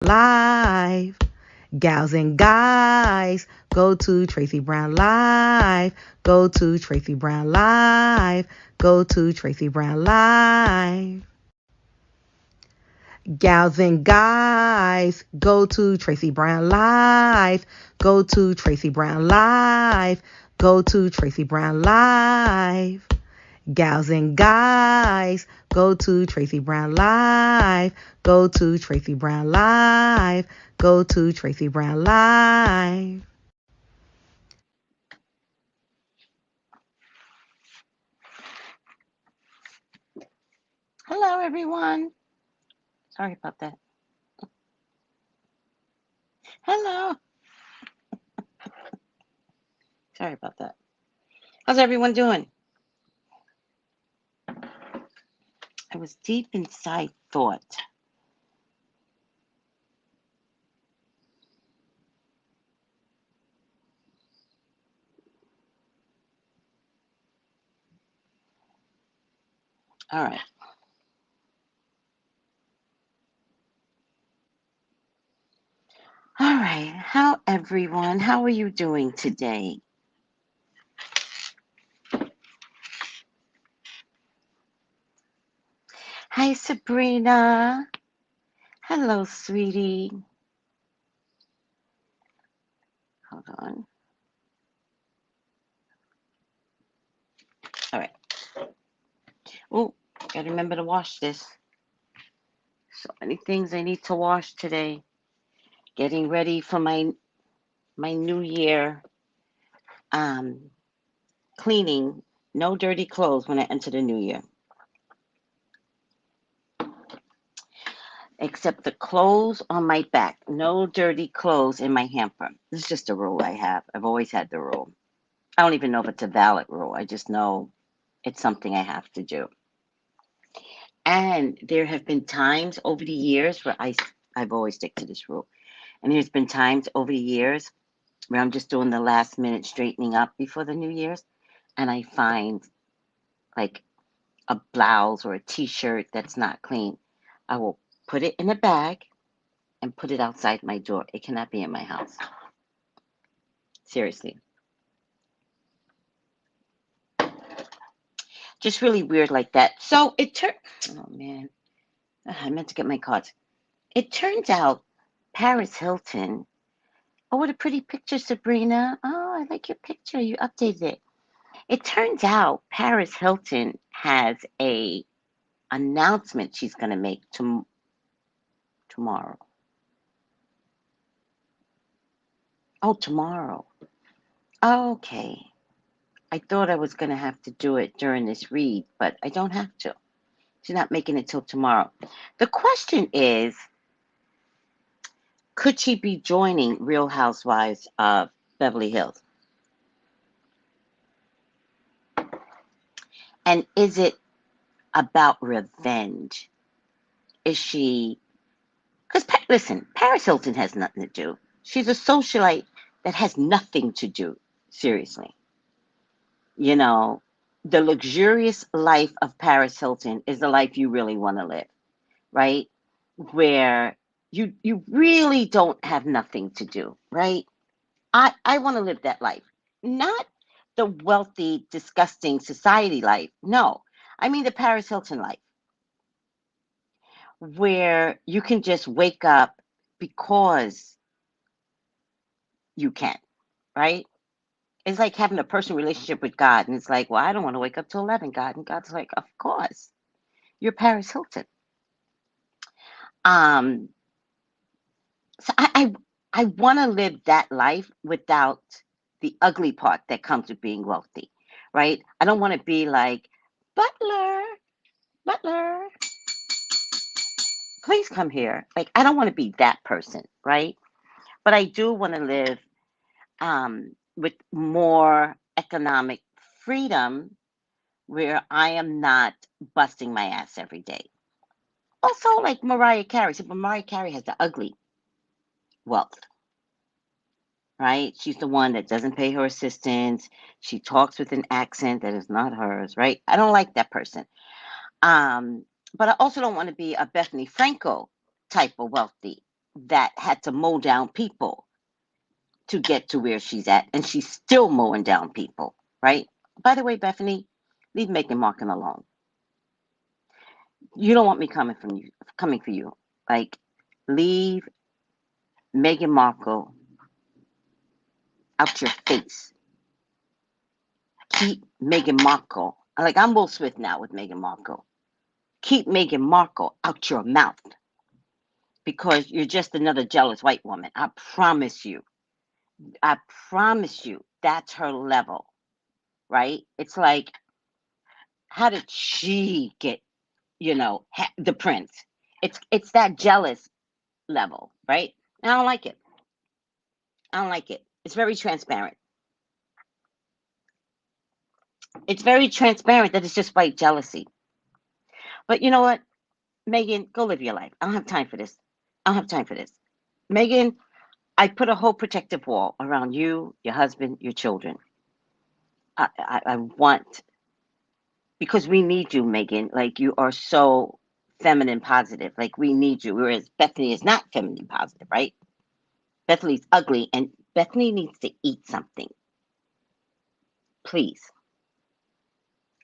Live. Gals and guys, go to Tracey Brown Live. Go to Tracey Brown Live. Go to Tracey Brown Live. Gals and guys, go to Tracey Brown Live. Go to Tracey Brown Live. Go to Tracey Brown Live. Gals and guys, go to Tracey Brown Live. Go to Tracey Brown Live. Go to Tracey Brown Live. Hello, everyone. Sorry about that. Hello. Sorry about that. How's everyone doing? I was deep inside thought. All right. All right. How are you doing today? Hi, Sabrina. Hello, sweetie. Hold on. All right. Oh, gotta remember to wash this. So many things I need to wash today. Getting ready for my new year. Cleaning. No dirty clothes when I enter the new year. Except the clothes on my back. No dirty clothes in my hamper. This is just a rule I have. I've always had the rule. I don't even know if it's a valid rule. I just know it's something I have to do. And there have been times over the years where I've always stick to this rule. And there's been times over the years where I'm just doing the last minute straightening up before the New Year's, and I find like a blouse or a t-shirt that's not clean. I will put it in a bag and put it outside my door. It cannot be in my house. Seriously. Just really weird like that. So it turned, oh man, I meant to get my cards. It turns out Paris Hilton, oh, what a pretty picture, Sabrina. Oh, I like your picture. You updated it. It turns out Paris Hilton has a announcement she's going to make tomorrow. Oh, tomorrow. Okay. I thought I was going to have to do it during this read, but I don't have to. She's not making it till tomorrow. The question is, could she be joining Real Housewives of Beverly Hills? And is it about revenge? Is she, because listen, Paris Hilton has nothing to do. She's a socialite that has nothing to do, seriously. You know, the luxurious life of Paris Hilton is the life you really want to live, right? Where you really don't have nothing to do, right? I want to live that life. Not the wealthy, disgusting society life. No. I mean the Paris Hilton life, where you can just wake up because you can, right? It's like having a personal relationship with God. And it's like, well, I don't want to wake up till 11, God. And God's like, of course. You're Paris Hilton. Um, so I want to live that life without the ugly part that comes with being wealthy, right? I don't want to be like, Butler, Butler, please come here. Like, I don't want to be that person, right? But I do want to live with more economic freedom where I am not busting my ass every day. Also, like Mariah Carey. So Mariah Carey has the ugly wealth, right? She's the one that doesn't pay her assistants. She talks with an accent that is not hers, right? I don't like that person. Um, but I also don't want to be a Bethany Frankel type of wealthy. that had to mow down people to get to where she's at, and she's still mowing down people, right? By the way, Bethany, leave Meghan Markle alone. You don't want me coming for you. Like, leave Meghan Markle out your face. Keep Meghan Markle. Like, I'm Will Smith now with Meghan Markle. Keep Meghan Markle out your mouth because you're just another jealous white woman. I promise you. I promise you that's her level, right? It's like, how did she get, the prince? It's that jealous level, right? I don't like it. I don't like it. It's very transparent. It's very transparent that it's just white jealousy. But you know what, Megan, go live your life. I don't have time for this. I don't have time for this. Megan, I put a whole protective wall around you, your husband, your children. I want, because we need you, Megan. Like, you are so feminine positive. Like, we need you. Whereas Bethany is not feminine positive, right? Bethany's ugly, and Bethany needs to eat something. Please.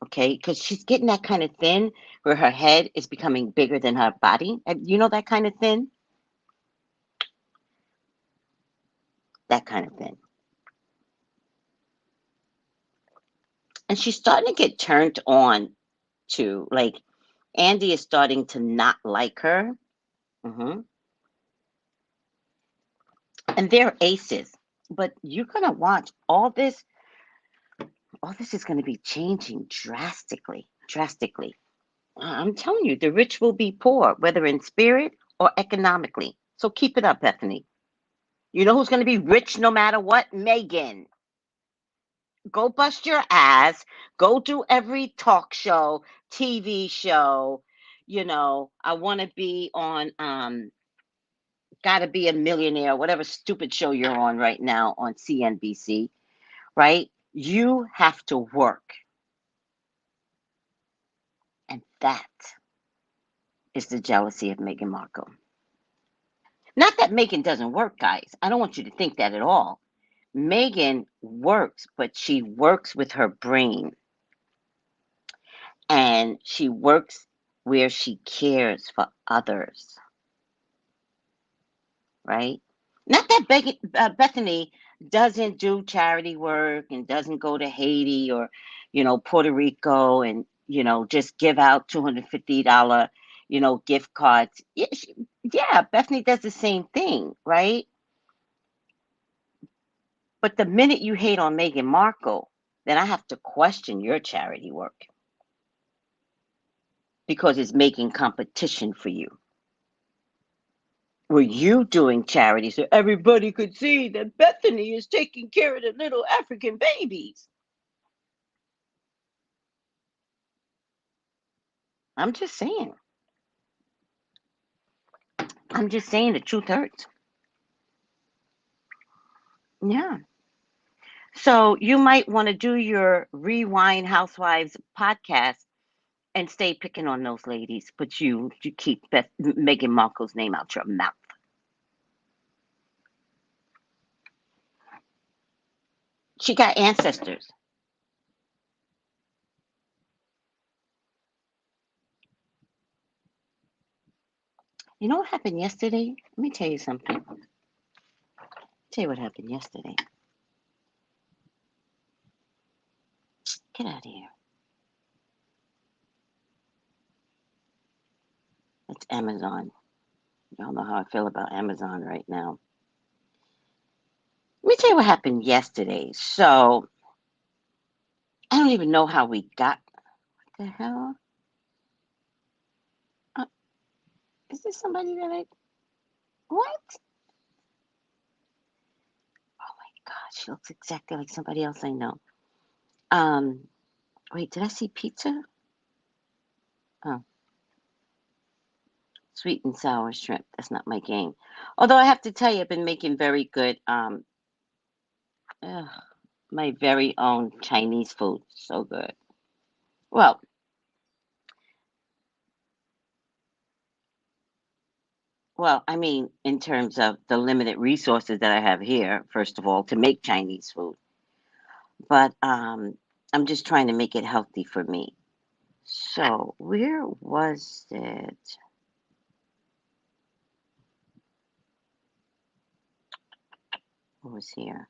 Okay? Because she's getting that kind of thin where her head is becoming bigger than her body. You know that kind of thin? That kind of thin. And she's starting to get turned on to, like, Andy is starting to not like her. hmm And they're aces. But you're going to watch all this is going to be changing drastically, drastically. I'm telling you, the rich will be poor, whether in spirit or economically. So keep it up, Bethany. You know who's going to be rich no matter what? Megan. Go bust your ass. Go do every talk show, TV show. I want to be on Gotta Be a Millionaire, whatever stupid show you're on right now on CNBC, right? You have to work. And that is the jealousy of Meghan Markle. Not that Meghan doesn't work, guys. I don't want you to think that at all. Meghan works, but she works with her brain, and she works where she cares for others, right? Not that Bethany doesn't do charity work and doesn't go to Haiti or, Puerto Rico and, just give out $250, gift cards. Yeah, Bethany does the same thing, right? But the minute you hate on Meghan Markle, then I have to question your charity work because it's making competition for you. Were you doing charity so everybody could see that Bethany is taking care of the little African babies? I'm just saying. I'm just saying the truth hurts. Yeah. So you might want to do your Rewind Housewives podcast and stay picking on those ladies, but you keep Meghan Markle's name out your mouth. She got ancestors. You know what happened yesterday? Let me tell you something. Tell you what happened yesterday. Get out of here. It's Amazon. Y'all know how I feel about Amazon right now. Let me tell you what happened yesterday. So I don't even know how we got. What the hell? Uh, is this somebody that I? What? Oh my God, she looks exactly like somebody else I know. Um, Wait, did I see pizza? Oh, sweet and sour shrimp. That's not my game. Although I have to tell you, I've been making very good ugh, my very own Chinese food. So good. Well, Well, I mean, in terms of the limited resources that I have here, first of all, to make Chinese food, but I'm just trying to make it healthy for me. So, where was it? What was here?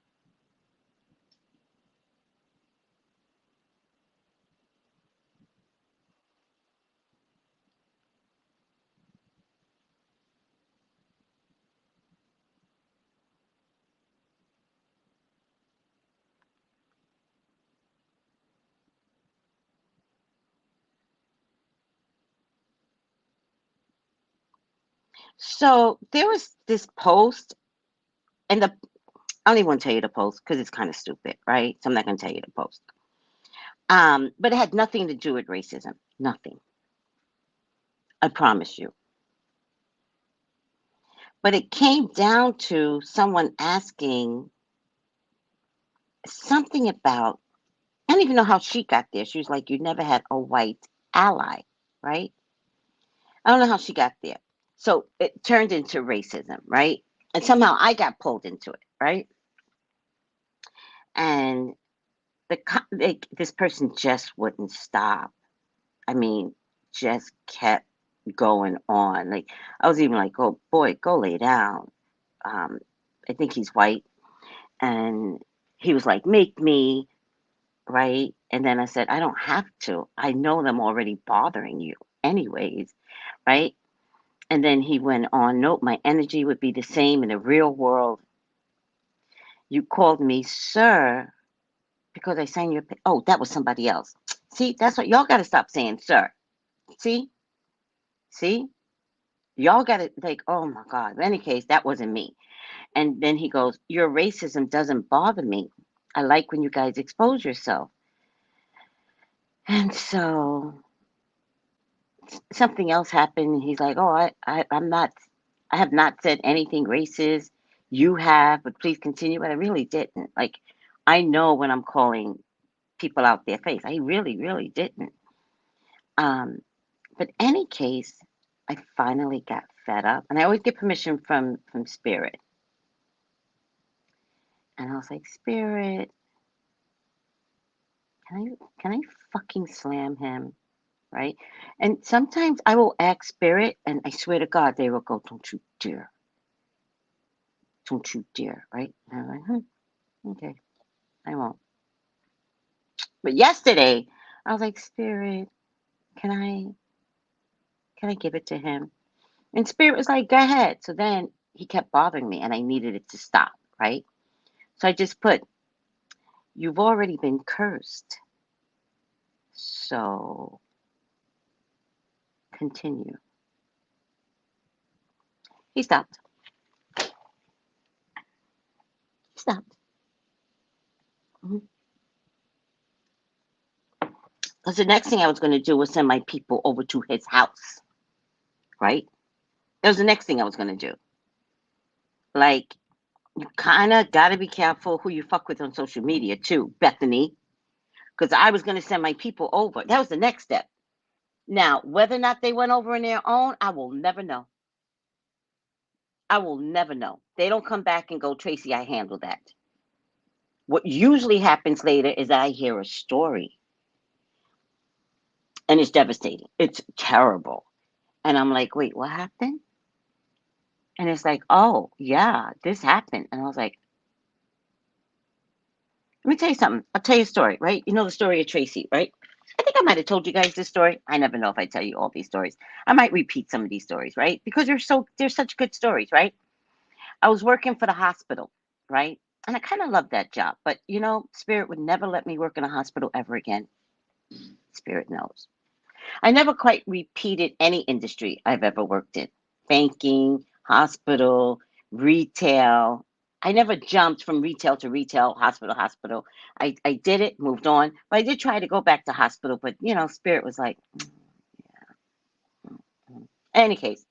So, there was this post, and I don't even want to tell you the post because it's kind of stupid, right? So I'm not going to tell you the post. But it had nothing to do with racism. Nothing. I promise you. But it came down to someone asking something about, I don't even know how she got there. She was like, you never had a white ally, right? I don't know how she got there. So it turned into racism, right? And somehow I got pulled into it, right? And this person just wouldn't stop. I mean, just kept going on. Like I was even like, "Oh boy, go lay down." Um, I think he's white, and he was like, "Make me," right? And then I said, "I don't have to. I know them already bothering you, anyways, right?" And then he went on, "Nope, my energy would be the same in the real world. You called me sir because I signed your. Oh, that was somebody else. See, that's what y'all got to stop saying, sir. See, see." Y'all got to like, oh my God. In any case, that wasn't me. And then he goes, your racism doesn't bother me. I like when you guys expose yourself. And so something else happened. He's like, oh, I'm not, I have not said anything racist. You have, but please continue. But I really didn't. Like, I know when I'm calling people out their face. I really, really didn't. Um, but any case, I finally got fed up, and I always get permission from Spirit. And I was like, Spirit, can I fucking slam him? Right? And sometimes I will ask Spirit, and I swear to God, they will go, don't you dare. Don't you dare. Right? And I'm like, okay, I won't. But yesterday, I was like, Spirit, can I can I give it to him? And Spirit was like, go ahead. So then he kept bothering me and I needed it to stop, right? So I just put, you've already been cursed. So continue. He stopped. He stopped. Mhm. Because the next thing I was going to do was send my people over to his house, right? That was the next thing I was going to do. Like, you kind of got to be careful who you fuck with on social media, too, Bethany. Because I was going to send my people over. That was the next step. Now, whether or not they went over on their own, I will never know. I will never know. They don't come back and go, Tracy, I handled that. What usually happens later is that I hear a story and it's devastating. It's terrible. And I'm like, wait, what happened? And it's like, oh, yeah, this happened. And I was like, let me tell you something. I'll tell you a story, right? You know the story of Tracy, right? I think I might have told you guys this story. I never know if I tell you all these stories. I might repeat some of these stories, right? Because they're such good stories, right? I was working for the hospital, right? And I kind of loved that job. But Spirit would never let me work in a hospital ever again. Spirit knows. I never quite repeated any industry I've ever worked in: banking, hospital, retail. I never jumped from retail to retail, hospital, hospital. I did it, moved on. But I did try to go back to hospital. But, Spirit was like, in any case,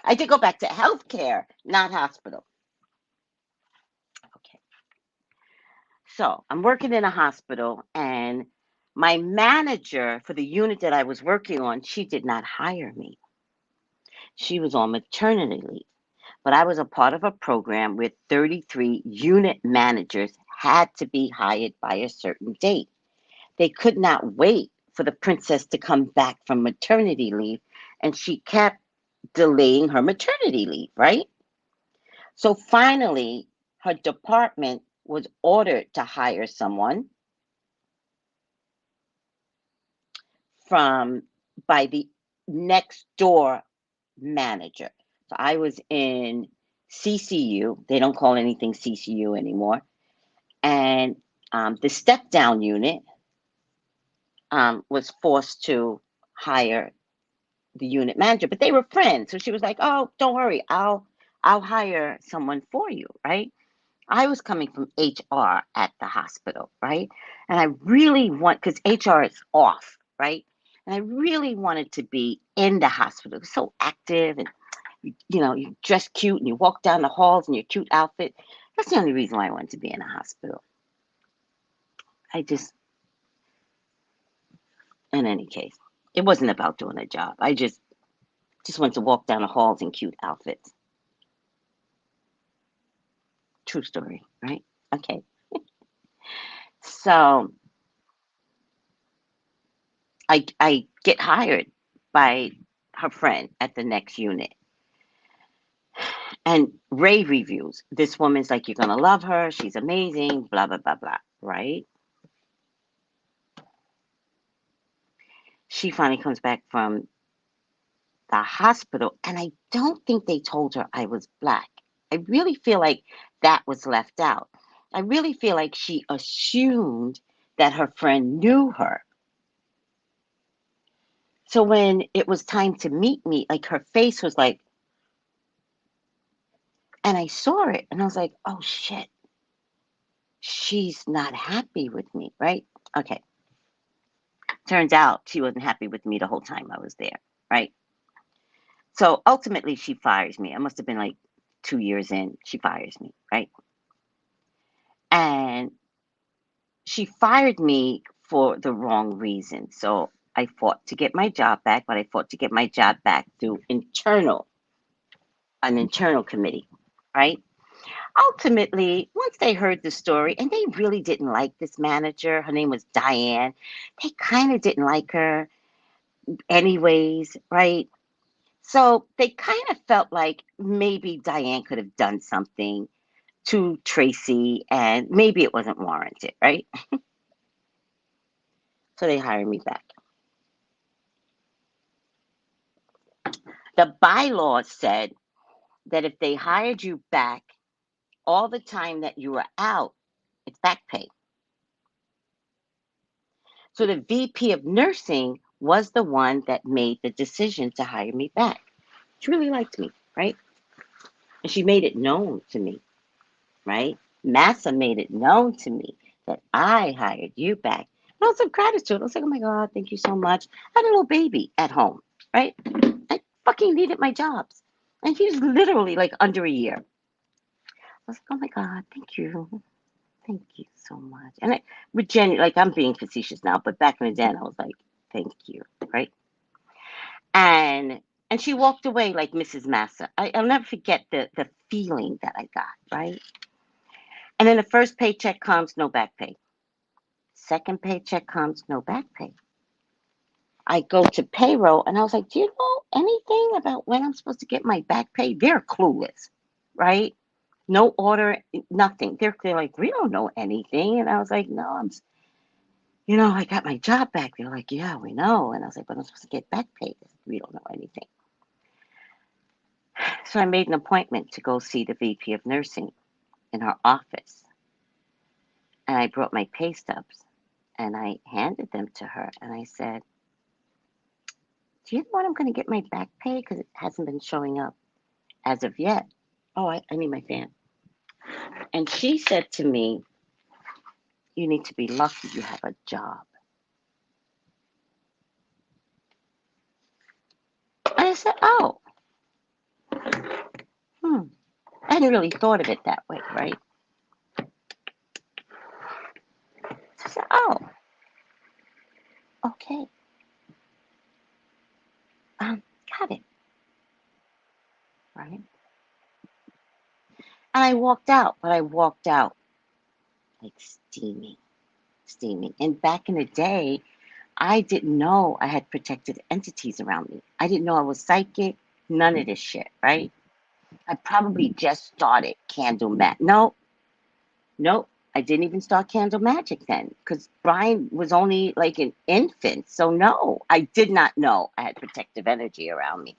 I did go back to healthcare, not hospital. Okay. So I'm working in a hospital, and my manager for the unit that I was working on, she did not hire me. She was on maternity leave. but I was a part of a program where 33 unit managers had to be hired by a certain date. They could not wait for the princess to come back from maternity leave, and she kept delaying her maternity leave, right? So finally, her department was ordered to hire someone from by the next door manager. So I was in CCU. They don't call anything CCU anymore. And the step down unit was forced to hire the unit manager, but they were friends. So she was like, "Oh, don't worry, I'll hire someone for you," right? I was coming from HR at the hospital, right? And I really because HR is off, right? And I really wanted to be in the hospital. It was so active, and you dress cute and you walk down the halls in your cute outfit. That's the only reason why I wanted to be in a hospital. I just, in any case, it wasn't about doing a job. I just wanted to walk down the halls in cute outfits. True story, right? Okay. So I get hired by her friend at the next unit, and rave reviews. This woman's like, "You're gonna love her. She's amazing." Blah blah blah blah. Right? She finally comes back from the hospital, and I don't think they told her I was black. I really feel like that was left out. I really feel like she assumed that her friend knew her. So when it was time to meet me, like her face was like, and I saw it, and I was like, "Oh shit, she's not happy with me," right? Okay. Turns out she wasn't happy with me the whole time I was there, right? So ultimately, she fires me. I must have been like 2 years in. She fires me, right? And she fired me for the wrong reason. So I fought to get my job back, but I fought to get my job back through an internal committee, right? Ultimately, once they heard the story, and they really didn't like this manager, her name was Diane. They kind of didn't like her anyways, right? So they kind of felt like maybe Diane could have done something to Tracey and maybe it wasn't warranted, right? So they hired me back. The bylaws said that if they hired you back all the time that you were out, it's back pay. So the VP of nursing was the one that made the decision to hire me back. She really liked me, right? And she made it known to me, right? Massa made it known to me that I hired you back. And I was of gratitude. I was like, "Oh my God, thank you so much." I had a little baby at home, right? I fucking needed my jobs. And he was literally like under a year. I was like, "Oh my God, thank you. Thank you so much." And I with Jenny, like I'm being facetious now, but back in the day, I was like, "Thank you," right? And she walked away like Mrs. Massa. I'll never forget the feeling that I got, right? And then the first paycheck comes, no back pay. Second paycheck comes, no back pay. I go to payroll and I was like, "Do you know anything about when I'm supposed to get my back pay?" They're clueless, right? No order, nothing. They're like, "We don't know anything." And I was like, "No, I got my job back." They're like, "Yeah, we know." And I was like, "But I'm supposed to get back pay." We don't know anything. So I made an appointment to go see the VP of nursing in her office. And I brought my pay stubs and I handed them to her. And I said, "Do you know when I'm going to get my back pay? Because it hasn't been showing up as of yet." Oh, I need my fan. And she said to me, "You need to be lucky you have a job." And I said, "Oh, I hadn't really thought of it that way, right?" So I said, "Oh, okay. Got it." Right? And I walked out, but I walked out like steaming, steaming. And back in the day, I didn't know I had protected entities around me. I didn't know I was psychic, none of this shit, right? I probably just started candle mat. No, no, I didn't even start candle magic then because Brian was only like an infant. So, no, I did not know I had protective energy around me.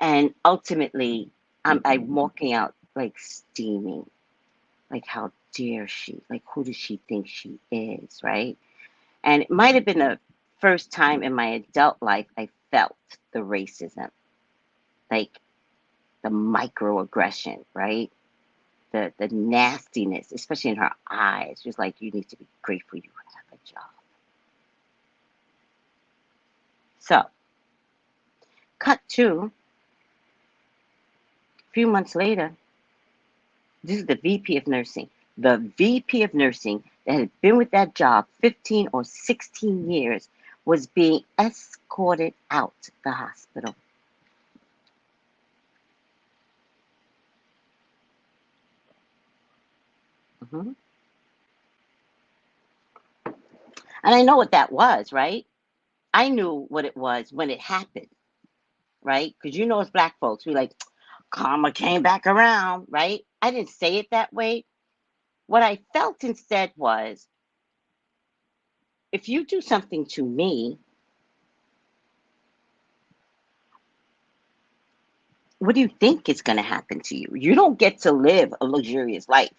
And ultimately, I'm walking out like steaming. Like, how dare she? Like, who does she think she is, right? And it might have been the first time in my adult life I felt the racism, like the microaggression, right? The nastiness, especially in her eyes. She was like, you need to be grateful you have a job. So, cut to a few months later, this is the VP of nursing. The VP of nursing that had been with that job 15 or 16 years was being escorted out the hospital. Mhm. And I know what that was, right? I knew what it was when it happened, right? Because you know, as black folks, we like, karma came back around, right? I didn't say it that way. What I felt instead was, if you do something to me, what do you think is going to happen to you? You don't get to live a luxurious life.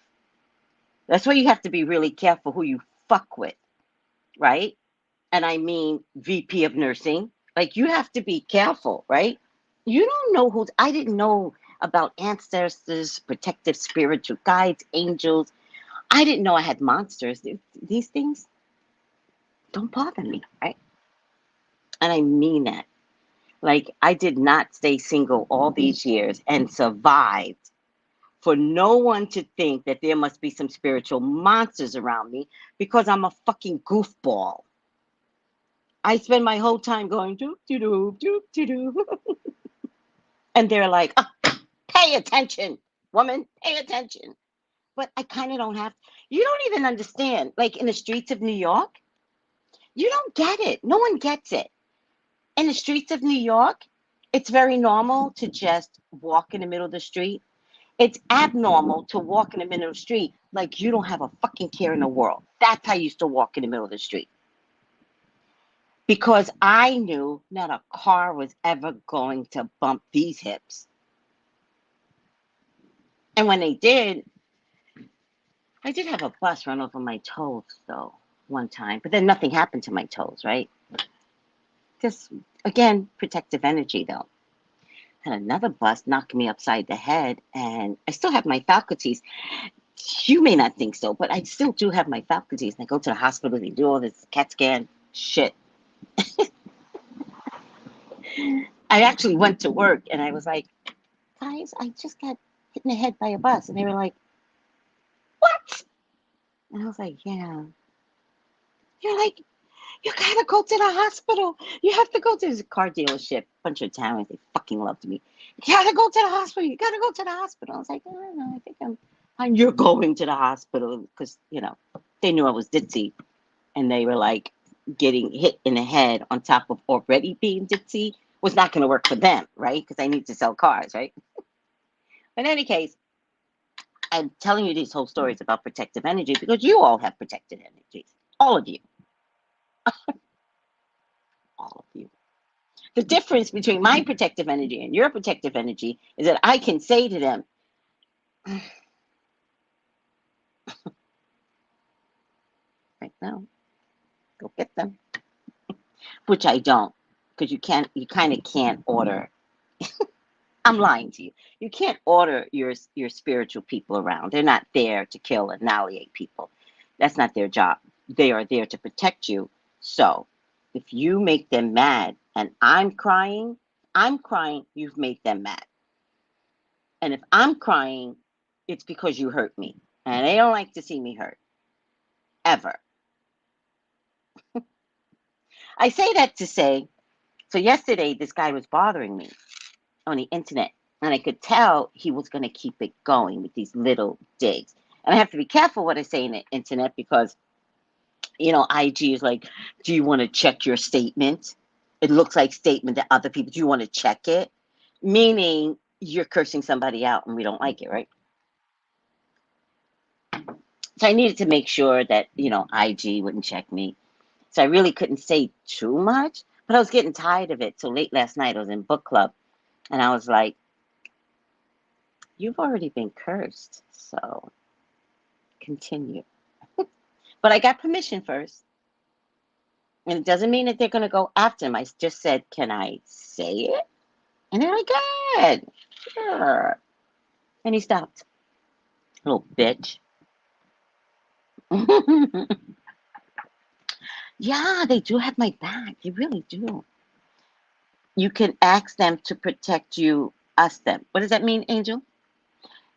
That's why you have to be really careful who you fuck with, right? And I mean VP of nursing. Like, you have to be careful, right? You don't know who. I didn't know about ancestors, protective spiritual guides, angels. I didn't know I had monsters. These things don't bother me, right? And I mean that. Like, I did not stay single all these years and survived for no one to think that there must be some spiritual monsters around me because I'm a fucking goofball. I spend my whole time going doop doo doop doop doo doo, and they're like, oh, "Pay attention, woman, pay attention." But I kind of don't have. You don't even understand. Like, in the streets of New York, you don't get it. No one gets it. In the streets of New York, it's very normal to just walk in the middle of the street. It's abnormal to walk in the middle of the street like you don't have a fucking care in the world. That's how I used to walk in the middle of the street. Because I knew not a car was ever going to bump these hips. And when they did, I did have a bus run over my toes, though, one time. But then nothing happened to my toes, right? Just, again, protective energy, though. Had another bus knock me upside the head, and I still have my faculties. You may not think so, but I still do have my faculties. And I go to the hospital, they do all this CAT scan shit. I actually went to work and I was like, guys, I just got hit in the head by a bus. And they were like, what? And I was like, yeah. You're like, you gotta go to the hospital. You have to go to this car dealership. Bunch of Italians, they fucking loved me. You gotta go to the hospital. You gotta go to the hospital. I was like, oh, no, I think I'm fine. You're going to the hospital because, they knew I was ditzy. And they were like, getting hit in the head on top of already being ditzy was not going to work for them, right? Because I need to sell cars, right? In any case, I'm telling you these whole stories about protective energy because you all have protected energies. All of you. All of you. The difference between my protective energy and your protective energy is that I can say to them, right now, go get them. Which I don't. Because you kind of can't order. I'm lying to you. You can't order your spiritual people around. They're not there to kill, annihilate people. That's not their job. They are there to protect you. So, if you make them mad and I'm crying, you've made them mad. And if I'm crying, it's because you hurt me. And they don't like to see me hurt. Ever. I say that to say, so yesterday this guy was bothering me on the internet. And I could tell he was going to keep it going with these little digs. And I have to be careful what I say in the internet because, IG is like, do you want to check your statement? It looks like statement to other people. Do you want to check it? Meaning you're cursing somebody out and we don't like it, right? So I needed to make sure that, IG wouldn't check me. So I really couldn't say too much, but I was getting tired of it. So late last night, I was in book club and I was like, you've already been cursed. So continue. But I got permission first. And it doesn't mean that they're going to go after him. I just said, can I say it? And they're like, good. Sure. And he stopped. Little bitch. Yeah, they do have my back. They really do. You can ask them to protect you, us them. What does that mean, Angel?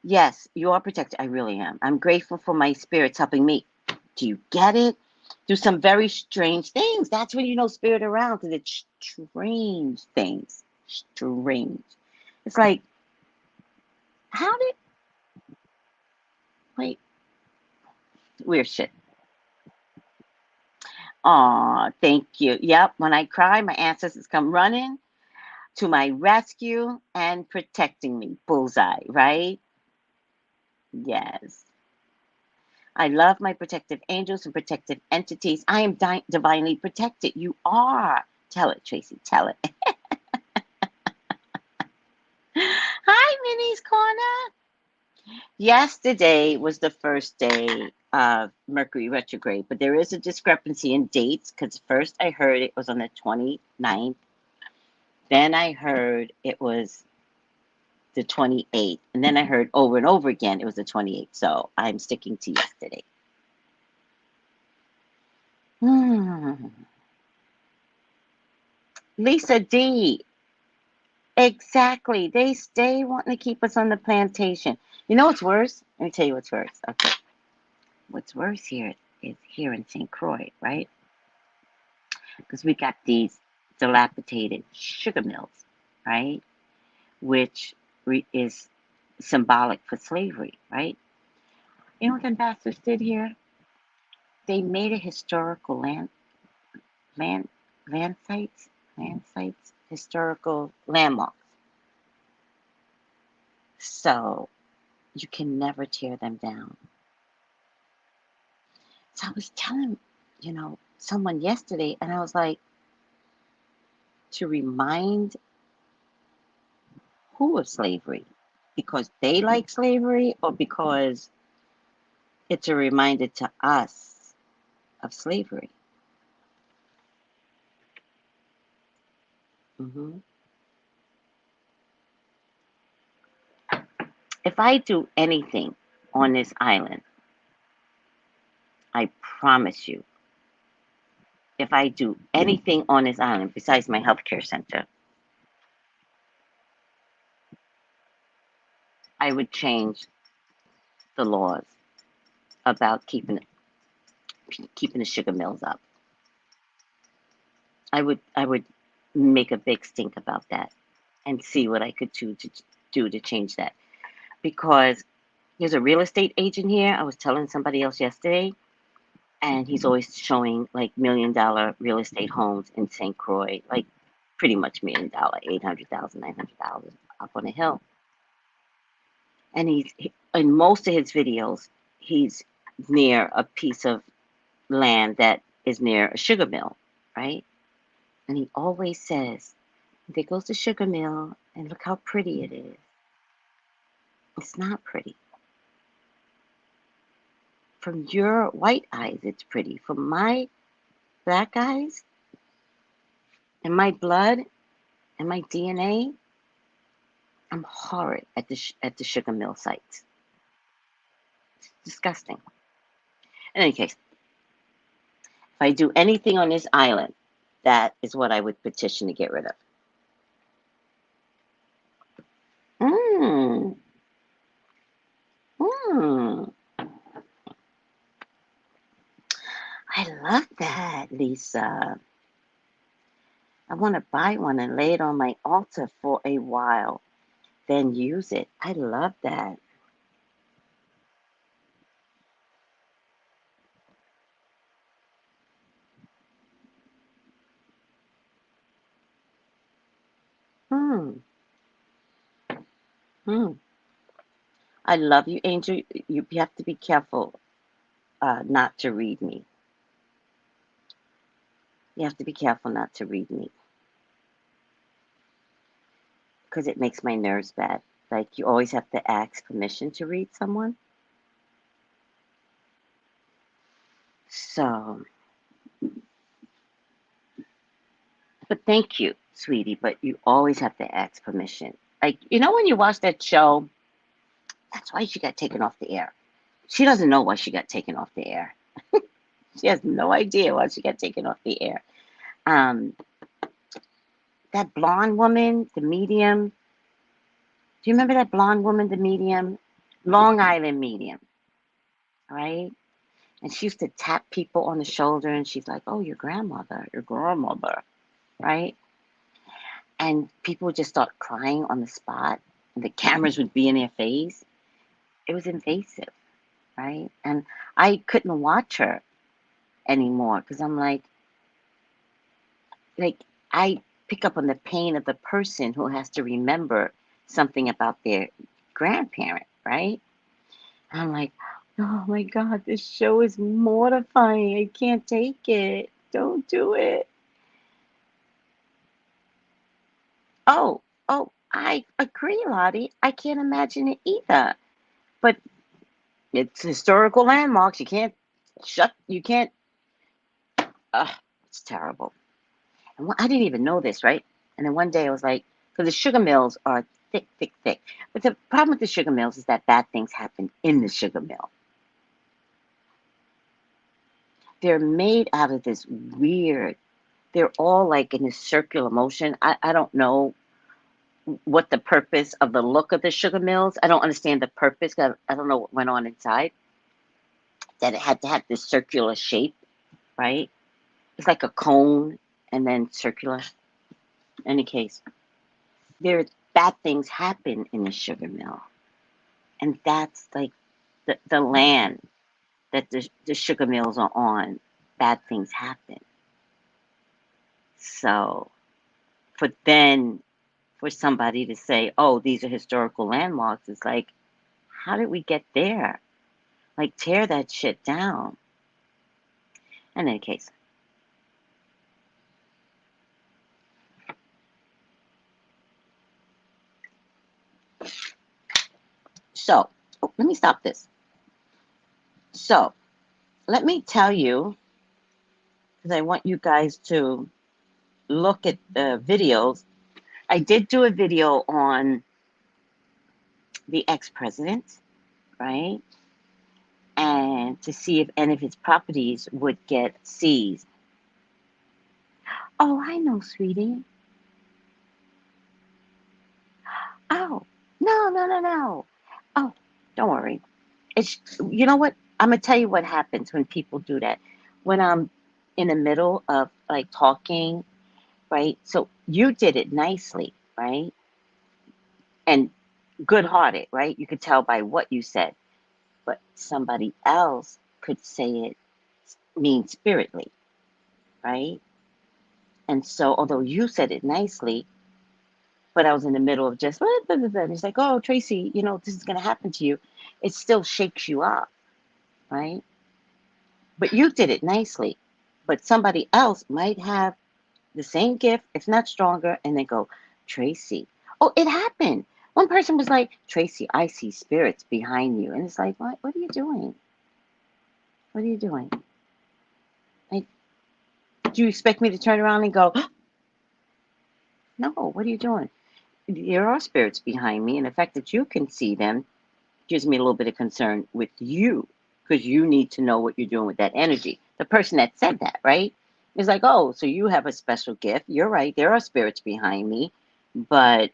Yes, you are protected. I really am. I'm grateful for my spirits helping me. Do you get it? Do some very strange things. That's when you know spirit around because it's strange things. Strange. It's like, how did, wait, weird shit. Aw, thank you. Yep, when I cry, my ancestors come running to my rescue and protecting me. Bullseye, right? Yes. I love my protective angels and protective entities. I am divinely protected. You are. Tell it, Tracy. Tell it. Hi, Minnie's Corner. Yesterday was the first day of Mercury retrograde, but there is a discrepancy in dates because first I heard it was on the 29th. Then I heard it was the 28th. And then I heard over and over again it was the 28th. So I'm sticking to yesterday. Lisa D. Exactly. They stay wanting to keep us on the plantation. You know what's worse? Let me tell you what's worse. Okay. What's worse here is here in St. Croix, right? Because we got these dilapidated sugar mills, right? Which is symbolic for slavery, right? You know what the bastards did here? They made a historical land land sites, historical landmarks. So you can never tear them down. So I was telling, someone yesterday, and I was like, to remind who of slavery? Because they like slavery or because it's a reminder to us of slavery? hmm If I do anything on this island, I promise you, if I do anything on this island besides my healthcare center, I would change the laws about keeping the sugar mills up. I would make a big stink about that and see what I could do to change that. Because there's a real estate agent here. I was telling somebody else yesterday, and he's always showing like $1 million real estate homes in St. Croix, like pretty much $1 million, 800,000, 900,000 up on a hill. And in most of his videos, he's near a piece of land that is near a sugar mill, right? And he always says, there goes the sugar mill, and look how pretty it is. It's not pretty. From your white eyes, it's pretty. From my black eyes, and my blood, and my DNA, I'm horrid at the sugar mill sites. It's disgusting. In any case, if I do anything on this island, that is what I would petition to get rid of. Mmm. Mmm. I love that, Lisa. I want to buy one and lay it on my altar for a while. then use it. I love that. Hmm. Hmm. I love you, Angel. You have to be careful not to read me. You have to be careful not to read me because it makes my nerves bad. Like you always have to ask permission to read someone. So, but thank you, sweetie. But you always have to ask permission. Like when you watch that show, that's why she got taken off the air. She doesn't know why she got taken off the air. She has no idea why she got taken off the air. Um, that blonde woman, the medium. Do you remember that blonde woman, the medium? Long Island medium, right? And she used to tap people on the shoulder and she's like, oh, your grandmother, right? And people would just start crying on the spot and the cameras would be in their face. It was invasive, right? And I couldn't watch her anymore because I'm like, I pick up on the pain of the person who has to remember something about their grandparent, right? I'm like, oh my God, this show is mortifying. I can't take it. Don't do it. Oh, oh, I agree, Lottie. I can't imagine it either. But it's historical landmarks. You can't, it's terrible. And I didn't even know this, right? And then one day I was like, because the sugar mills are thick, thick, thick. But the problem with the sugar mills is that bad things happen in the sugar mill. They're made out of this weird, they're all like in this circular motion. I don't know what the purpose of the look of the sugar mills. I don't understand the purpose. I don't know what went on inside that it had to have this circular shape, right? It's like a cone and then circular. In any case, there bad things happen in the sugar mill, and that's like the land that the sugar mills are on. Bad things happen. So for somebody to say, "Oh, these are historical landmarks," it's like, how did we get there? Like, tear that shit down. In any case, so let me stop this. So let me tell you, because I want you guys to look at the videos. I did do a video on the ex-president, right? And to see if any of his properties would get seized. Oh, I know, sweetie. Oh, no, no, no, no. Oh, don't worry. It's you know what? I'm gonna tell you what happens when people do that. When I'm in the middle of like talking, right? So you did it nicely, right? And good-hearted, right? You could tell by what you said, but somebody else could say it mean spiritedly, right? And so, although you said it nicely, but I was in the middle of just, it's like, oh, Tracy, this is going to happen to you. It still shakes you up, right? But you did it nicely. But somebody else might have the same gift, if not stronger, and they go, Tracy. Oh, it happened. One person was like, Tracy, I see spirits behind you. And it's like, what are you doing? What are you doing? Like, do you expect me to turn around and go, no, what are you doing? There are spirits behind me, and the fact that you can see them gives me a little bit of concern with you because you need to know what you're doing with that energy. The person that said that, right? Is like, oh, so you have a special gift. You're right. There are spirits behind me, but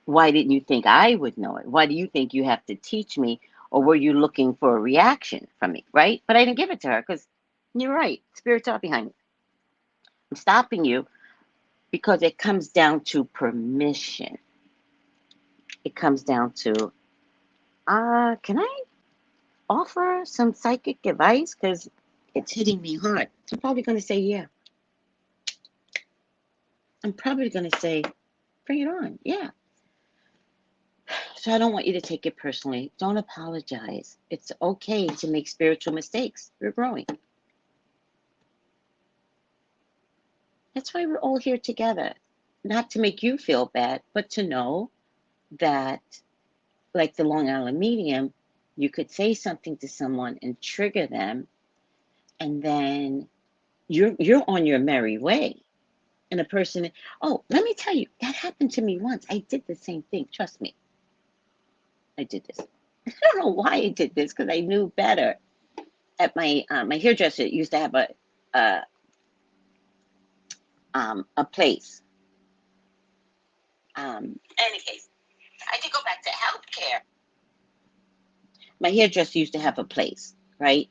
why didn't you think I would know it? Why do you think you have to teach me? Or were you looking for a reaction from me, right? But I didn't give it to her because you're right. Spirits are behind me. I'm stopping you because it comes down to permission. it comes down to, can I offer some psychic advice? Because it's hitting me hard. So I'm probably going to say, yeah. I'm probably going to say, bring it on. Yeah. So I don't want you to take it personally. Don't apologize. It's okay to make spiritual mistakes. We're growing. That's why we're all here together. Not to make you feel bad, but to know that, like the Long Island medium, you could say something to someone and trigger them, and then you're on your merry way. And a person, oh, let me tell you, that happened to me once. I did the same thing. Trust me. I did this. I don't know why I did this, because I knew better. At my hairdresser used to have a place. In any case, I did go back to healthcare. My hairdresser used to have a place, right?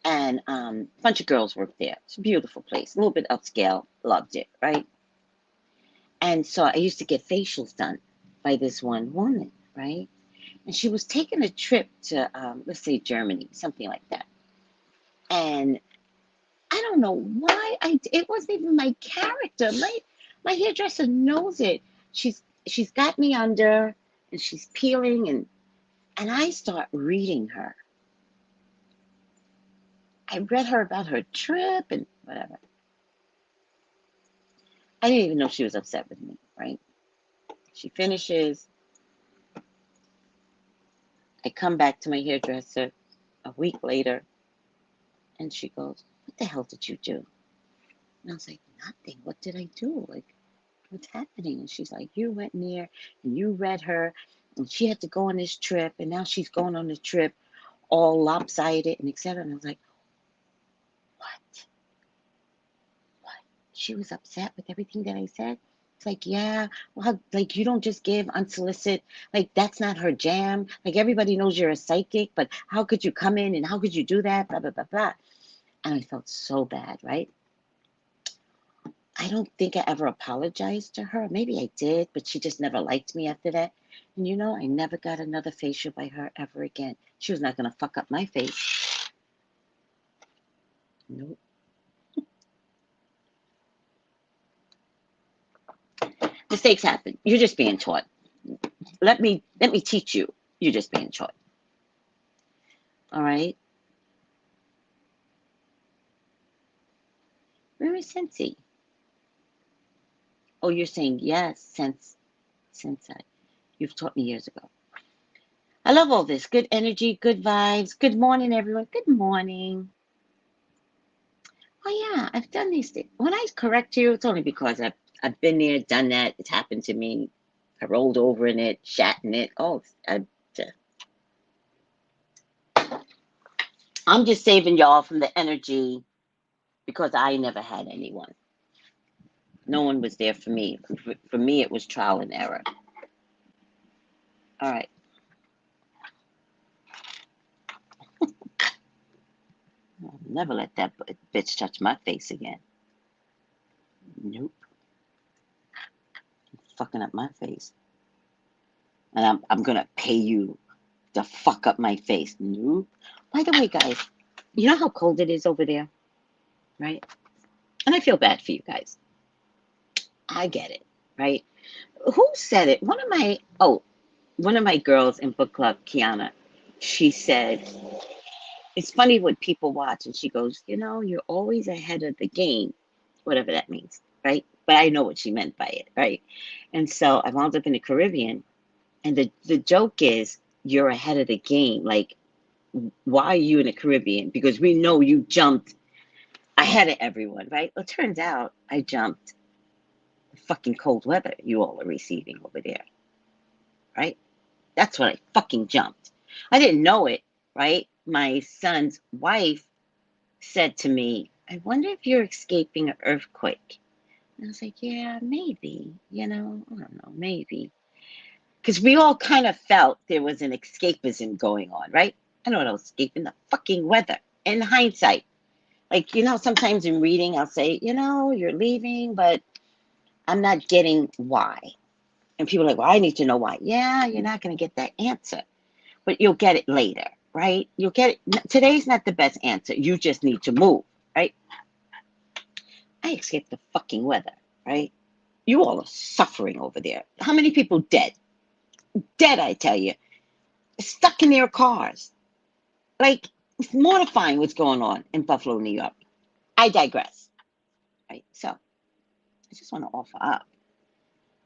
And a bunch of girls worked there. It's a beautiful place, a little bit upscale. Loved it, right? And so I used to get facials done by this one woman, right? And she was taking a trip to, let's say, Germany, something like that. And I don't know why it wasn't even my character. My hairdresser knows it. She's got me under, and she's peeling, and I start reading her. I read her about her trip and whatever. I didn't even know she was upset with me, right? She finishes. I come back to my hairdresser a week later, and she goes, "What the hell did you do?" And I was like, "Nothing. What did I do? Like, what's happening?" And she's like, "You went near and you read her, and she had to go on this trip, and now she's going on the trip all lopsided and etc." And I was like, "What? What?" She was upset with everything that I said. It's like, yeah, well, like, you don't just give unsolicited, like, that's not her jam. Like, everybody knows you're a psychic, but how could you come in and how could you do that? Blah, blah, blah, blah. And I felt so bad, right? I don't think I ever apologized to her. Maybe I did, but she just never liked me after that. And I never got another facial by her ever again. She was not going to fuck up my face. Nope. Mistakes happen. You're just being taught. Let me teach you. You're just being taught. All right? Where is Sensei? Oh, you're saying yes, Sensei. You've taught me years ago. I love all this. Good energy, good vibes. Good morning, everyone. Good morning. Oh yeah, I've done these things. When I correct you, it's only because I've been there, done that. It's happened to me. I rolled over in it, shat in it. Oh, I'm just saving y'all from the energy because I never had anyone. No one was there for me. For me, it was trial and error. All right. I'll never let that bitch touch my face again. Nope. Fucking up my face. And I'm gonna pay you to fuck up my face. Nope. By the way, guys, you know how cold it is over there, right? And I feel bad for you guys. I get it, right? Who said it? One of my girls in book club, Kiana, she said, it's funny what people watch, and she goes, you're always ahead of the game, whatever that means, right? But I know what she meant by it, right? And so I wound up in the Caribbean, and the joke is, you're ahead of the game. Like, why are you in the Caribbean? Because we know you jumped ahead of everyone, right? Well, it turns out I jumped the fucking cold weather you all are receiving over there, right? That's what I fucking jumped. I didn't know it, right? My son's wife said to me, "I wonder if you're escaping an earthquake." And I was like, "Yeah, maybe, I don't know, maybe." Because we all kind of felt there was an escapism going on, right? I know what I was escaping, the fucking weather. In hindsight, like, sometimes in reading, I'll say, you're leaving, but I'm not getting why. And people are like, well, I need to know why. Yeah, you're not going to get that answer, but you'll get it later, right? You'll get it. Today's not the best answer. You just need to move, right? I escaped the fucking weather, right? You all are suffering over there. How many people dead? Dead, I tell you. Stuck in their cars. Like, it's mortifying what's going on in Buffalo, New York. I digress, right? So, I just want to offer up.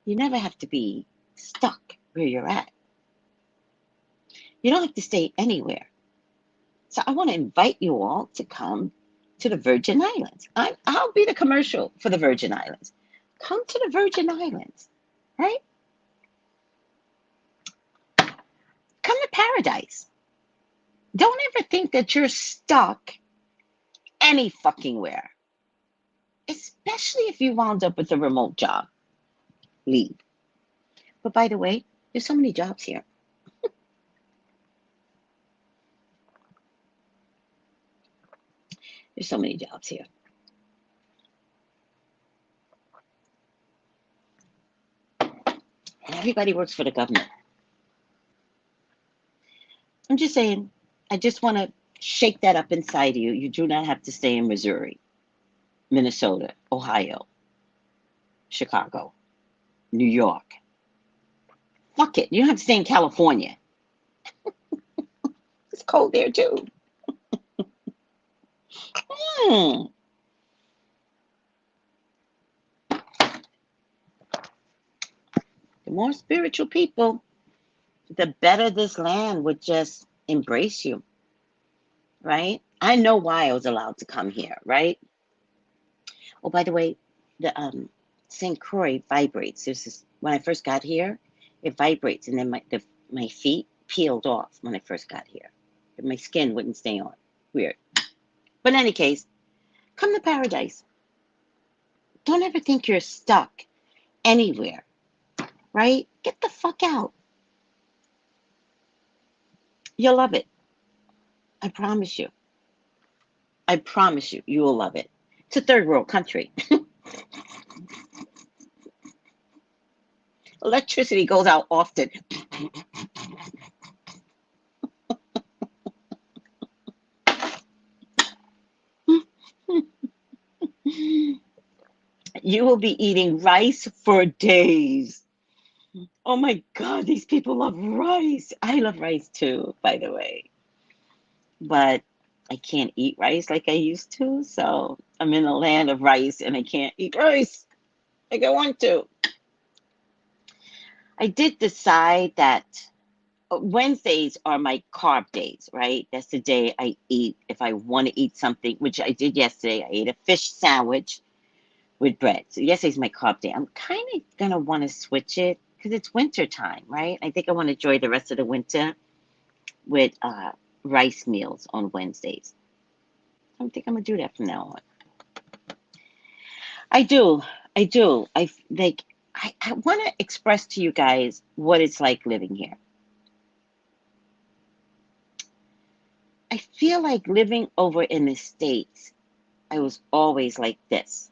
You never have to be stuck where you're at. You don't have to stay anywhere. So I want to invite you all to come to the Virgin Islands. I'll be the commercial for the Virgin Islands. Come to the Virgin Islands, right? Come to paradise. Don't ever think that you're stuck any fucking where, especially if you wound up with a remote job. Leave. But by the way, there's so many jobs here. There's so many jobs here. And everybody works for the government. I'm just saying, I just want to shake that up inside of you. You do not have to stay in Missouri, Minnesota, Ohio, Chicago, New York. Fuck it. You don't have to stay in California. It's cold there too. The more spiritual people, the better this land would just embrace you, right? I know why I was allowed to come here, right? Oh, by the way, the St. Croix vibrates. There's this, when I first got here, it vibrates, and then my feet peeled off when I first got here. My skin wouldn't stay on. Weird. But in any case, come to paradise. Don't ever think you're stuck anywhere, right? Get the fuck out. You'll love it. I promise you. I promise you, you will love it. It's a third world country. Electricity goes out often. You will be eating rice for days. Oh my God, these people love rice. I love rice too, by the way. But I can't eat rice like I used to. So I'm in a land of rice and I can't eat rice like I want to. I did decide that Wednesdays are my carb days, right? That's the day I eat if I want to eat something, which I did yesterday. I ate a fish sandwich with bread. So yesterday's my carb day. I'm kind of going to want to switch it because it's winter time, right? I think I want to enjoy the rest of the winter with rice meals on Wednesdays. I think I'm going to do that from now on. I do. I want to express to you guys what it's like living here. I feel like living over in the States, I was always like this.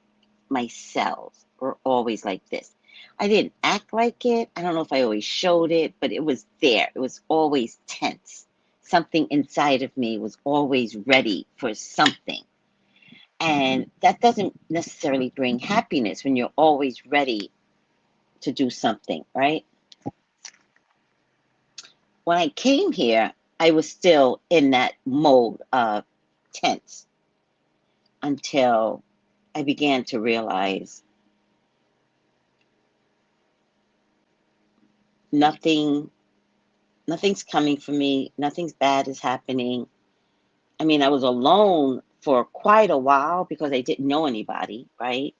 My cells were always like this. I didn't act like it. I don't know if I always showed it, but it was there. It was always tense. Something inside of me was always ready for something. And that doesn't necessarily bring happiness when you're always ready to do something, right? When I came here, I was still in that mode of tense until I began to realize nothing's coming for me. Nothing's bad is happening. I mean, I was alone for quite a while because I didn't know anybody, right?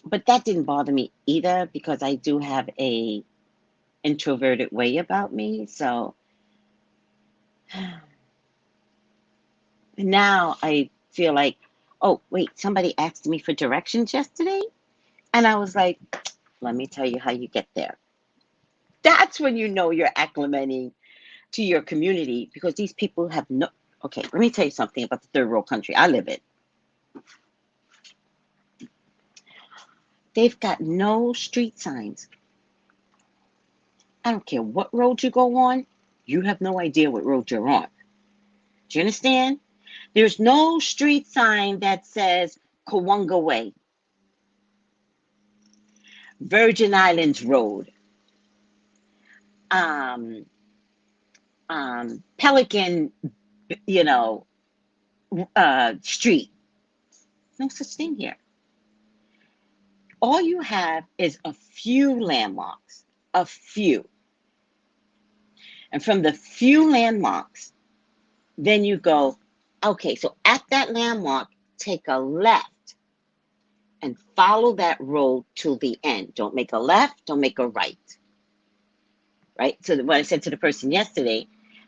But that didn't bother me either because I do have a introverted way about me. So now I feel like, oh, wait, somebody asked me for directions yesterday. And I was like, let me tell you how you get there. That's when you know you're acclimating to your community because these people have no. Okay, let me tell you something about the third world country I live in. They've got no street signs. I don't care what road you go on, you have no idea what road you're on. Do you understand? There's no street sign that says Kawunga Way, Virgin Islands Road, Pelican, street. No such thing here. All you have is a few landmarks, a few. And from the few landmarks, then you go, okay, so at that landmark, take a left and follow that road till the end. Don't make a left, don't make a right. Right? So what I said to the person yesterday,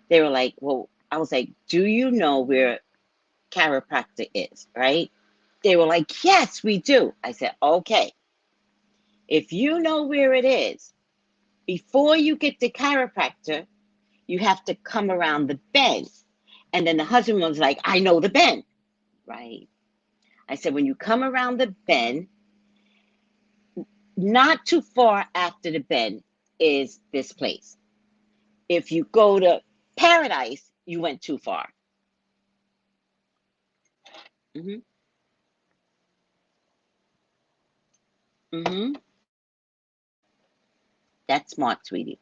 they were like, well, I was like, do you know where chiropractor is, right? They were like, yes, we do. I said, okay. If you know where it is, before you get to chiropractor, you have to come around the bend. And then the husband was like, I know the bend, right? I said, when you come around the bend, not too far after the bend is this place. If you go to Paradise, you went too far. Mm-hmm. Mm-hmm. That's smart, sweetie.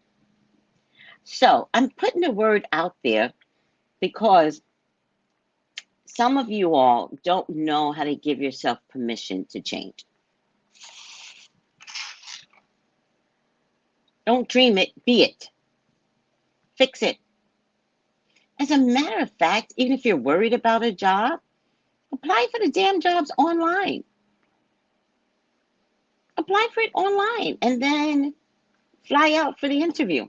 So I'm putting the word out there because some of you all don't know how to give yourself permission to change. Don't dream it, be it. Fix it. As a matter of fact, even if you're worried about a job, apply for the damn jobs online. Apply for it online and then fly out for the interview.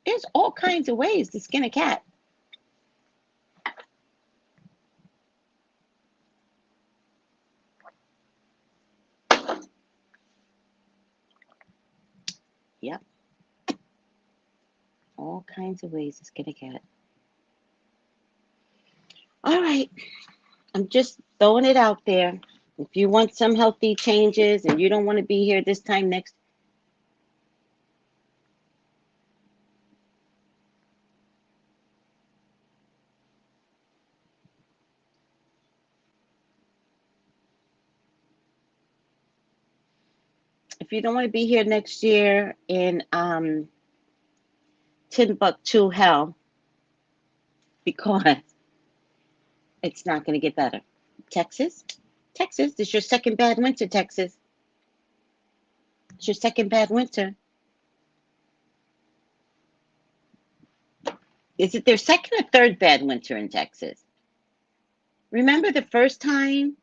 There's all kinds of ways to skin a cat. Yep. All kinds of ways to skin a cat. All right. I'm just throwing it out there. If you want some healthy changes and you don't want to be here this time next, if you don't want to be here next year in Timbuktu hell, because it's not going to get better. Texas, this is your second bad winter, Texas. It's your second bad winter. Is it their second or third bad winter in Texas? Remember the first time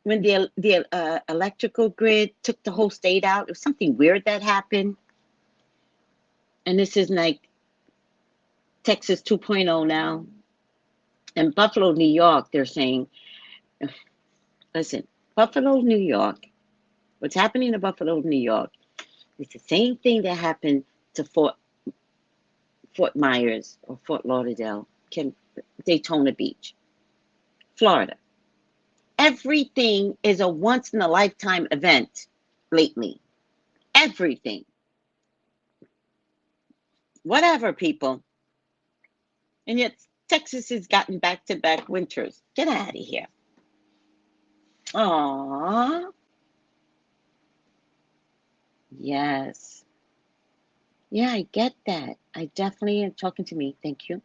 when the electrical grid took the whole state out? It was something weird that happened. And this is like Texas 2.0 now. And Buffalo, New York, they're saying, listen, Buffalo, New York, what's happening to Buffalo, New York, it's the same thing that happened to Fort Myers or Fort Lauderdale, Daytona Beach, Florida. Everything is a once-in-a-lifetime event lately. Everything. Whatever, people. And yet Texas has gotten back-to-back winters. Get out of here. Aww. Yes. Yeah, I get that. I definitely am talking to me. Thank you.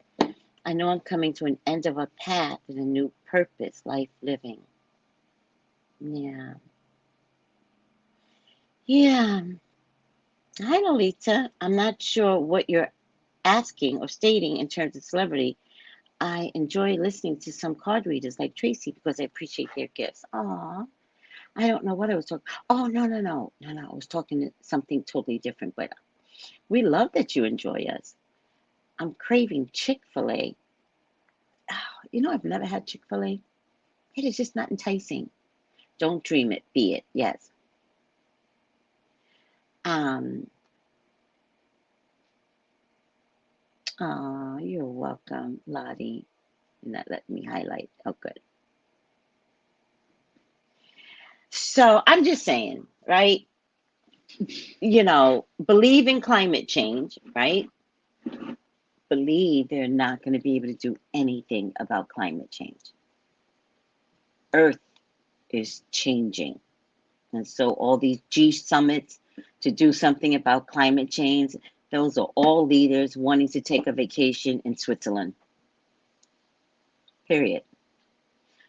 I know I'm coming to an end of a path and a new purpose, life living. Yeah. Yeah. Hi, Lolita. I'm not sure what you're asking or stating in terms of celebrity. I enjoy listening to some card readers like Tracy because I appreciate their gifts. Aw. I don't know what I was talking. Oh, no. I was talking to something totally different, but we love that you enjoy us. I'm craving Chick-fil-A. Oh, I've never had Chick-fil-A. It is just not enticing. Don't dream it, be it. Yes. Oh, you're welcome, Lottie. You're not letting me highlight. Oh, good. So I'm just saying, right? Believe in climate change, right? Believe they're not going to be able to do anything about climate change. Earth is changing. And so all these G summits to do something about climate change, those are all leaders wanting to take a vacation in Switzerland. Period.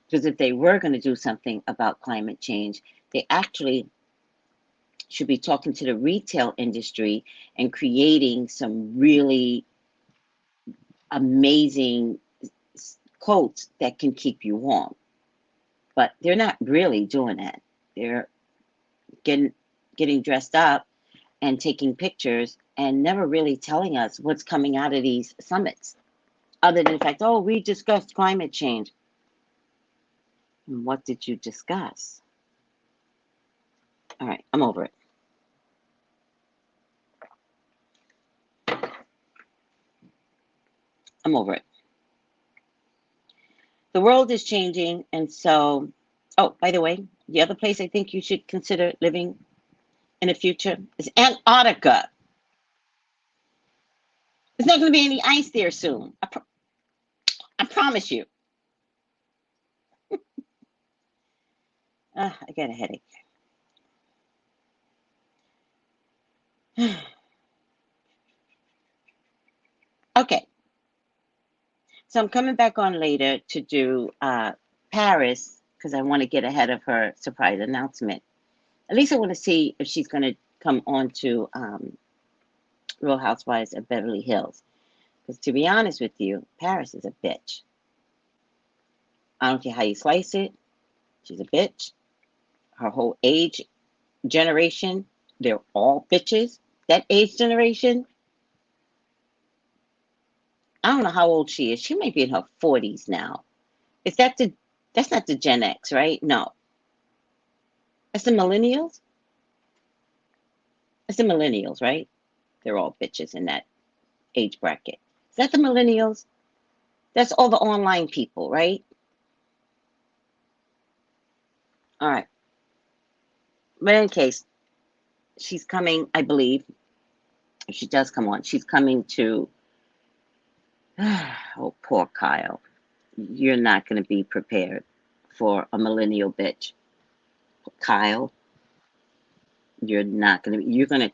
Because if they were going to do something about climate change, they actually should be talking to the retail industry and creating some really amazing coats that can keep you warm. But they're not really doing that. They're getting dressed up and taking pictures and never really telling us what's coming out of these summits, other than the fact, oh, we discussed climate change. And what did you discuss? All right, I'm over it. I'm over it. The world is changing, and so, oh, by the way, the other place I think you should consider living in the future is Antarctica. There's not going to be any ice there soon. I promise you. I got a headache. Okay, so I'm coming back on later to do Paris because I want to get ahead of her surprise announcement. At least I want to see if she's going to come on to Real Housewives of Beverly Hills. Because to be honest with you, Paris is a bitch. I don't care how you slice it. She's a bitch. Her whole age generation, they're all bitches. That age generation, I don't know how old she is. She might be in her 40s now. Is that that's not the Gen X, right? No. That's the millennials? That's the millennials, right? They're all bitches in that age bracket. Is that the millennials? That's all the online people, right? All right. But in any case, she's coming, I believe, if she does come on, she's coming to, oh, poor Kyle. You're not going to be prepared for a millennial bitch. Kyle, you're not going to be, you're going to,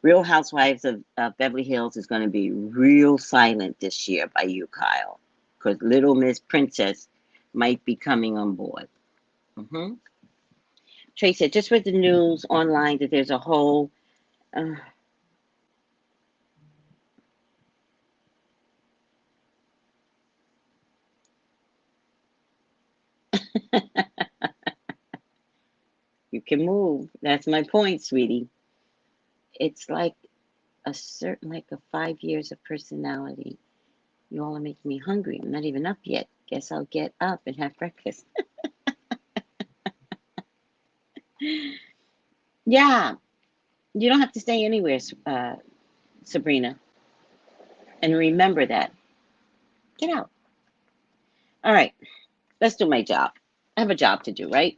Real Housewives of Beverly Hills is going to be real silent this year by you, Kyle, because Little Miss Princess might be coming on board. Mm-hmm. Tracy, I just read the news online that there's a whole, uh, you can move. That's my point, sweetie. It's like like a 5 years of personality. You all are making me hungry. I'm not even up yet. Guess I'll get up and have breakfast. Yeah, you don't have to stay anywhere, Sabrina. And remember that. Get out. All right, let's do my job. I have a job to do, right?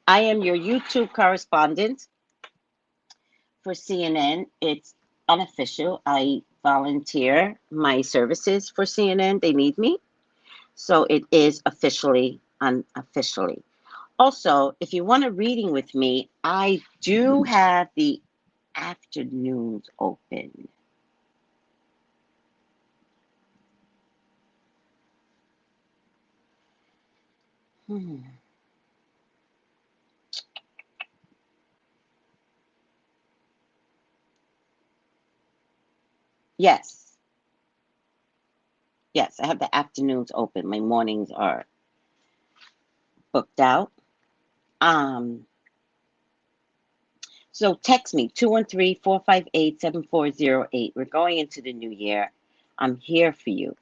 I am your YouTube correspondent for CNN. It's unofficial. I volunteer my services for CNN. They need me. So it is officially unofficially. Also, if you want a reading with me, I do have the afternoons open. Hmm. Yes, yes, I have the afternoons open. My mornings are booked out. Um, so text me 213-458-7408. We're going into the new year. I'm here for you.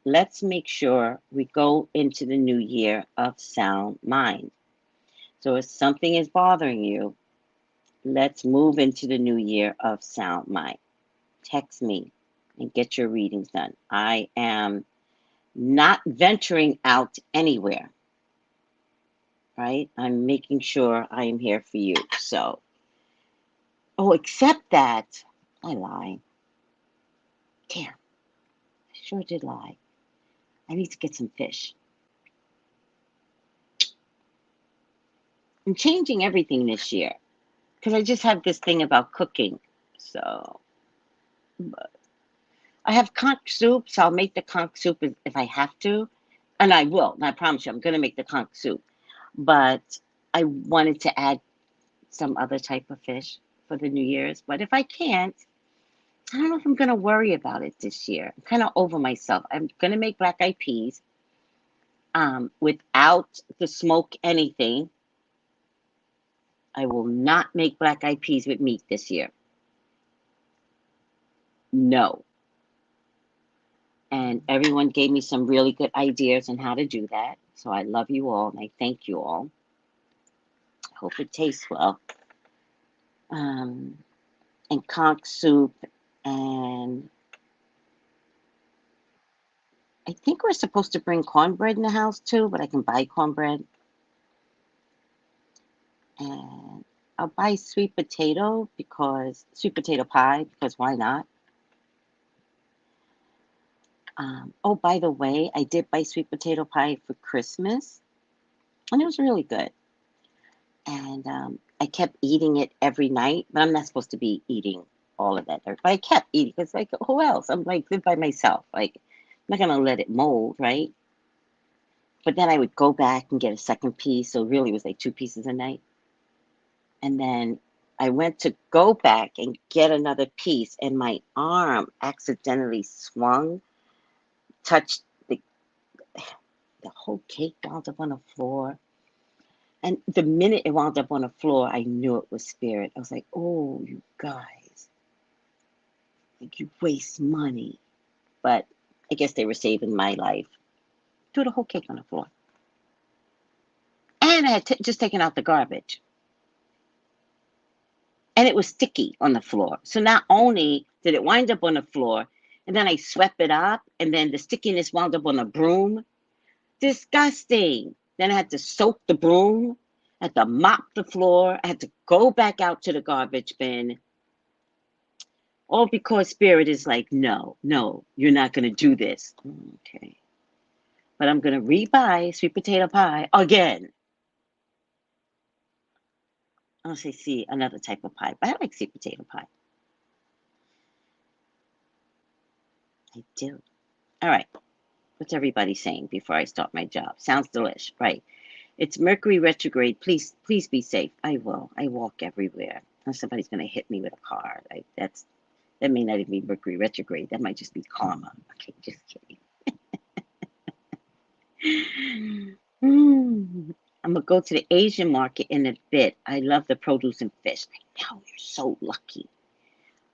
Let's make sure we go into the new year of sound mind. So if something is bothering you, let's move into the new year of sound mind. Text me and get your readings done. I am not venturing out anywhere. right? I'm making sure I am here for you. So, oh, except that I lied. Damn, I sure did lie. I need to get some fish. I'm changing everything this year because I just have this thing about cooking. So, I have conch soup, so I'll make the conch soup if I have to. And I will. And I promise you, I'm going to make the conch soup. But I wanted to add some other type of fish for the New Year's. But if I can't, I don't know if I'm going to worry about it this year. I'm kind of over myself. I'm going to make black eyed peas without the smoke anything. I will not make black eyed peas with meat this year. No. And everyone gave me some really good ideas on how to do that. So I love you all and I thank you all. I hope it tastes well. And conch soup. And I think we're supposed to bring cornbread in the house too, but I can buy cornbread. And I'll buy sweet potato pie, because why not? Oh, by the way, I did buy sweet potato pie for Christmas, and it was really good. And I kept eating it every night, but I'm not supposed to be eating all of that. But I kept eating because, like, who else? I'm like live by myself. Like, I'm not gonna let it mold, right? But then I would go back and get a second piece, so really it was like 2 pieces a night. And then I went to go back and get another piece, and my arm accidentally swung, touched the whole cake wound up on the floor. And the minute it wound up on the floor, I knew it was spirit. I was like, oh, you guys, like, you waste money. But I guess they were saving my life. Threw the whole cake on the floor. And I had just taken out the garbage. And it was sticky on the floor. So not only did it wind up on the floor, and then I swept it up, and then the stickiness wound up on the broom. Disgusting. Then I had to soak the broom, I had to mop the floor, I had to go back out to the garbage bin. All because spirit is like, no, you're not going to do this. Okay. But I'm going to rebuy sweet potato pie again. I'll say, see, another type of pie. But I like sweet potato pie. I do. All right. What's everybody saying before I start my job? Sounds delish, right? It's Mercury retrograde. Please be safe. I will. I walk everywhere. Unless somebody's going to hit me with a car. That may not even be Mercury retrograde. That might just be karma. Okay, just kidding. I'm going to go to the Asian market in a bit. I love the produce and fish. I know, you're so lucky.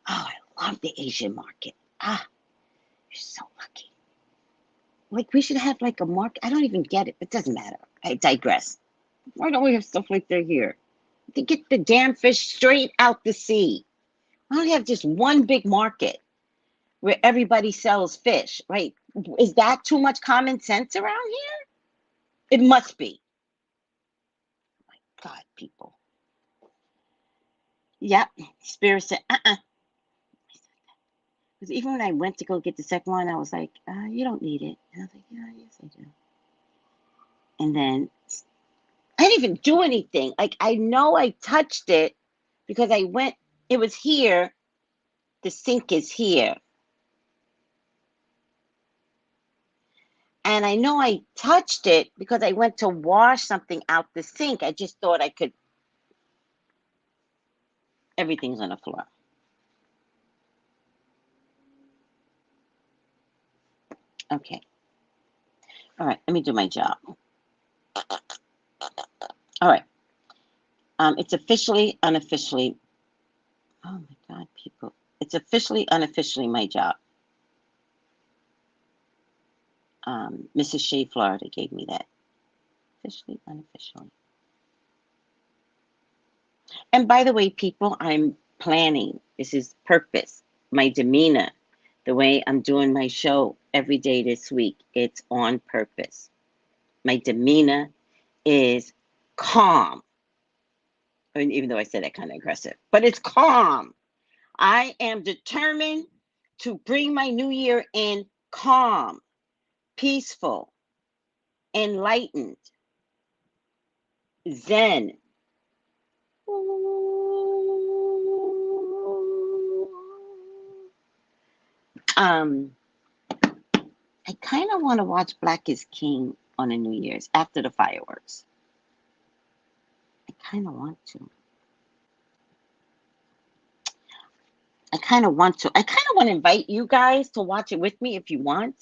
Oh, I love the Asian market. Ah, you're so lucky. Like, we should have like a market. I don't even get it. It doesn't matter. I digress. Why don't we have stuff like that here? To get the damn fish straight out the sea. Why don't we have just one big market where everybody sells fish, right? Is that too much common sense around here? It must be. My God, people. Yep. Spirit said, Because even when I went to go get the second one, I was like, you don't need it. And I was like, yeah, yes, I do. And then I didn't even do anything. Like, I know I touched it because I went, it was here. The sink is here. And I know I touched it because I went to wash something out the sink. I just thought I could. Everything's on the floor. Okay. All right. Let me do my job. All right. It's officially, unofficially. Oh my God, people. It's officially, unofficially my job. Mrs. Shea, Florida gave me that. Officially, unofficially. And by the way, people, I'm planning. This is purpose. My demeanor, the way I'm doing my show every day this week, it's on purpose. My demeanor is calm. I mean, even though I said that kind of aggressive, but it's calm. I am determined to bring my new year in calm, peaceful, enlightened, zen. I kind of want to watch Black is King on a New Year's after the fireworks. I kind of want to. I kind of want to invite you guys to watch it with me if you want.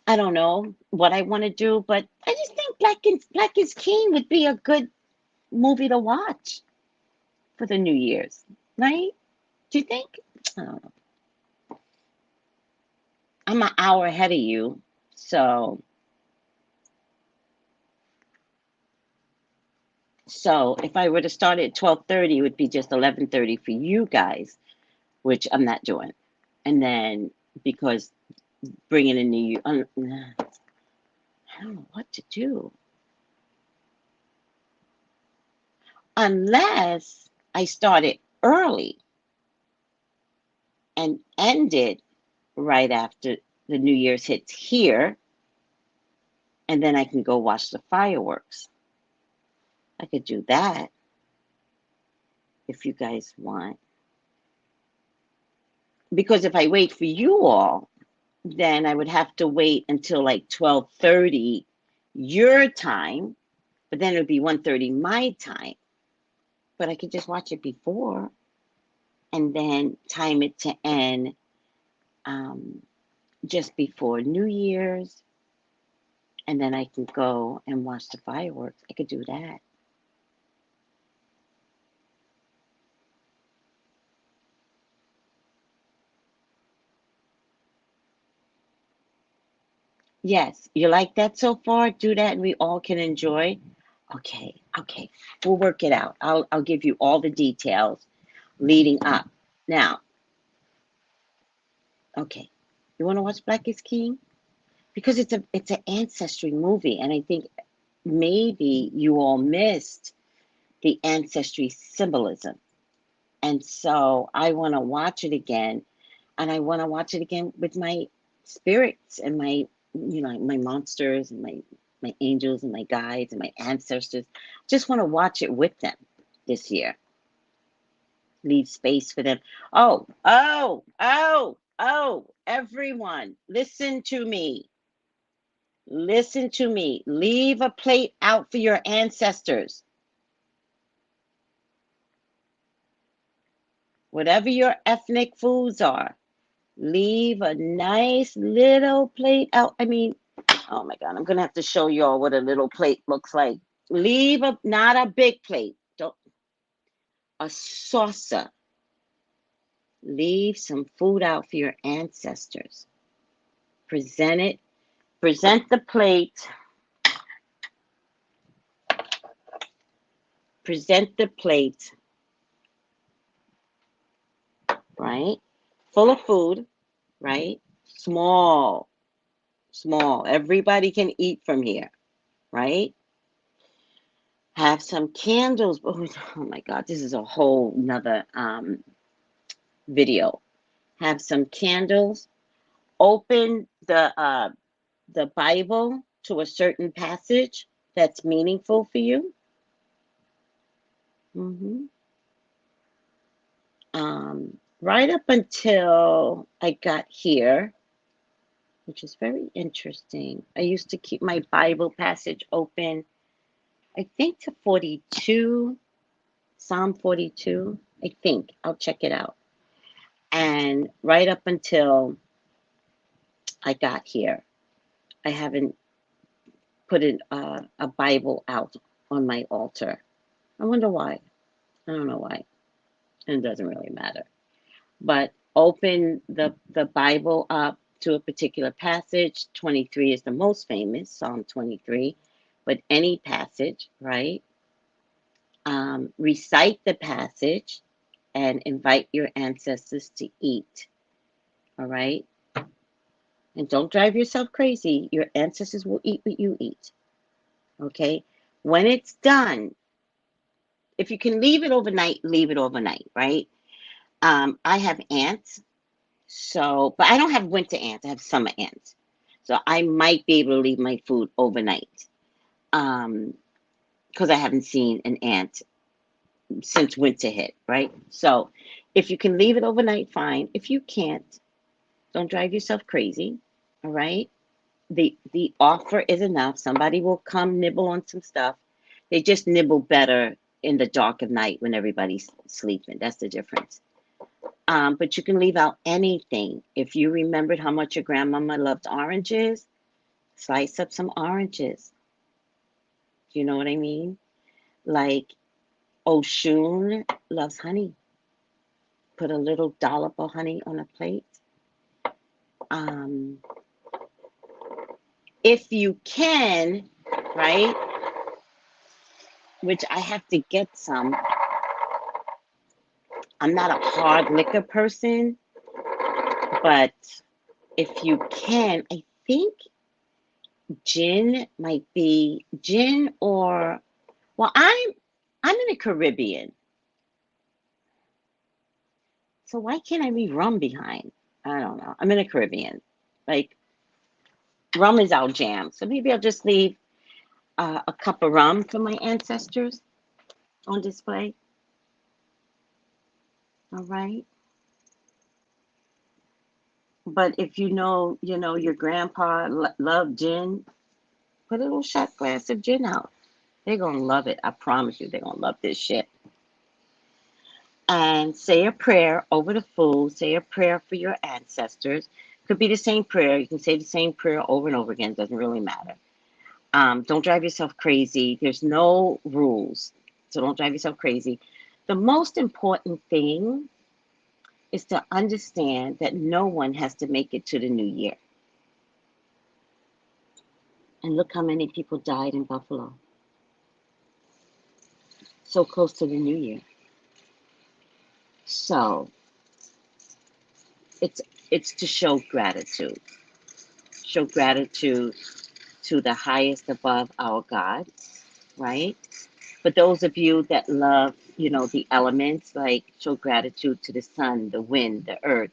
I don't know what I want to do, but I just think Black is King would be a good movie to watch for the New Year's, right? Do you think? I don't know. I'm an hour ahead of you, so if I were to start at 12:30, it would be just 11:30 for you guys, which I'm not doing. And then because bringing in the I don't know what to do unless I started early and ended right after the New Year's hits here, and then I can go watch the fireworks. I could do that if you guys want. Because if I wait for you all, then I would have to wait until like 12:30 your time, but then it would be 1:30 my time. But I could just watch it before and then time it to end just before New Year's, and then I can go and watch the fireworks. I could do that. Yes, you like that so far? Do that and we all can enjoy. Okay, okay. We'll work it out. I'll give you all the details leading up. Now, okay. You want to watch Black is King? Because it's an ancestry movie, and I think maybe you all missed the ancestry symbolism. And so I want to watch it again, and I want to watch it again with my spirits and my my monsters and my angels and my guides and my ancestors. Just want to watch it with them this year. Leave space for them. Oh, everyone, listen to me. Listen to me. Leave a plate out for your ancestors. Whatever your ethnic foods are, leave a nice little plate out. I mean, oh my God, I'm going to have to show you all what a little plate looks like. Leave not a big plate, a saucer. Leave some food out for your ancestors. Present it. Present the plate. Present the plate, right? Full of food, right? Small. Everybody can eat from here, right? Have some candles. Oh my God, this is a whole nother video. Have some candles. Open the Bible to a certain passage that's meaningful for you. Right up until I got here, which is very interesting. I used to keep my Bible passage open, I think to 42, Psalm 42, I think. I'll check it out. And right up until I got here, I haven't put a Bible out on my altar. I wonder why. I don't know why. And it doesn't really matter. But open the Bible up to a particular passage. 23 is the most famous, Psalm 23. But any passage, right? Recite the passage and invite your ancestors to eat. All right? And don't drive yourself crazy. Your ancestors will eat what you eat. Okay? When it's done, if you can leave it overnight, leave it overnight, right? I have ants, so, but I don't have winter ants. I have summer ants. So I might be able to leave my food overnight. Because I haven't seen an ant since winter hit, right? So if you can leave it overnight, fine. If you can't, don't drive yourself crazy. All right. The offer is enough. Somebody will come nibble on some stuff. They just nibble better in the dark of night when everybody's sleeping. That's the difference. But you can leave out anything. If you remembered how much your grandmama loved oranges, slice up some oranges. You know what I mean? Like OSHUN loves honey. Put a little dollop of honey on a plate. Um, if you can, right, which I have to get some. I'm not a hard liquor person, but if you can, I think gin might be gin or, well, I'm in the Caribbean, so why can't I leave rum behind? I don't know. I'm in the Caribbean, like rum is our jam, so maybe I'll just leave a cup of rum for my ancestors on display. All right. But if your grandpa loved gin, put a little shot glass of gin out. They're going to love it. I promise you, they're going to love this shit. And say a prayer over the food. Say a prayer for your ancestors. Could be the same prayer. You can say the same prayer over and over again. Doesn't really matter. Don't drive yourself crazy. There's no rules. So don't drive yourself crazy. The most important thing is to understand that no one has to make it to the new year. And look how many people died in Buffalo. So close to the new year. So it's to show gratitude. Show gratitude to the highest above our God, right? But those of you that love, the elements, like show gratitude to the sun, the wind, the earth,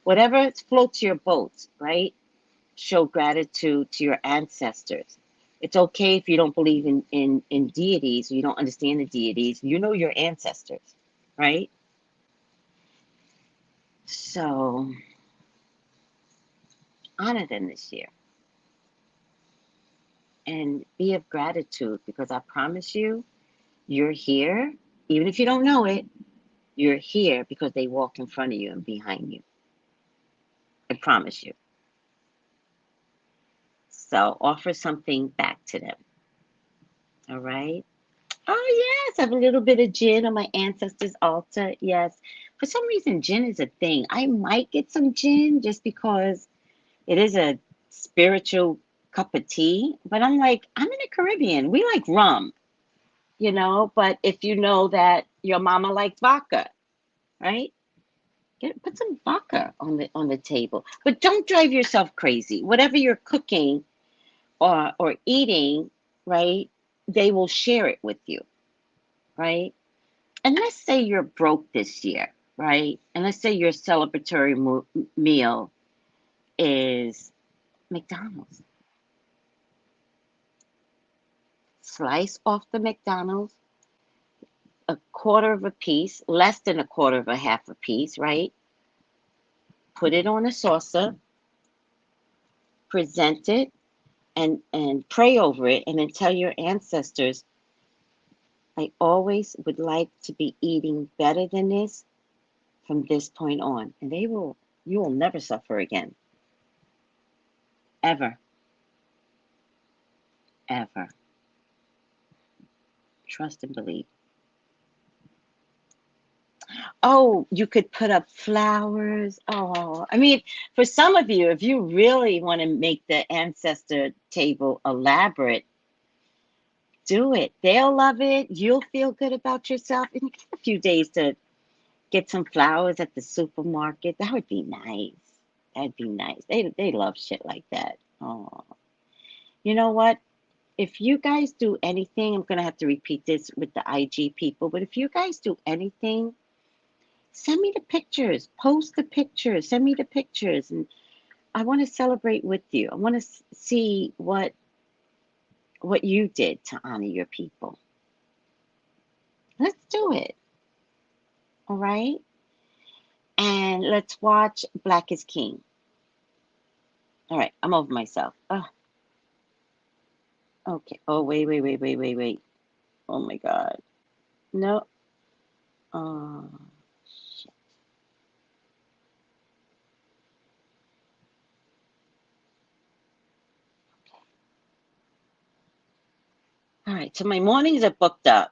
whatever floats your boat, right? Show gratitude to your ancestors. It's okay if you don't believe in deities, or you don't understand the deities. You know your ancestors, right? So honor them this year and be of gratitude, because I promise you, you're here. Even if you don't know it, you're here because they walk in front of you and behind you. I promise you. So offer something back to them. All right. Oh, yes. I have a little bit of gin on my ancestors' altar. Yes. For some reason, gin is a thing. I might get some gin just because it is a spiritual cup of tea. But I'm like, I'm in the Caribbean. We like rum, But if you know that your mama liked vodka, right? Put some vodka on the table. But don't drive yourself crazy. Whatever you're cooking or eating, right? They will share it with you, right? And let's say you're broke this year, right? And let's say your celebratory meal is McDonald's. Slice off the McDonald's, a quarter of a piece, less than a quarter of a half a piece, right? Put it on a saucer, present it, and pray over it, and then tell your ancestors, I always would like to be eating better than this from this point on. And you will never suffer again. Ever. Ever. Trust and believe. Oh, you could put up flowers. Oh, I mean, for some of you, if you really want to make the ancestor table elaborate, do it. They'll love it. You'll feel good about yourself. And you get a few days to get some flowers at the supermarket. That would be nice. That'd be nice. They love shit like that. Oh, you know what? if you guys do anything, I'm going to have to repeat this with the IG people, but if you guys do anything, send me the pictures, post the pictures, send me the pictures, and I want to celebrate with you. I want to see what you did to honor your people. Let's do it. All right? And let's watch Black is King. All right, I'm over myself. Okay. Oh, wait. Oh my God. No. Oh, shit. All right, so my mornings are booked up.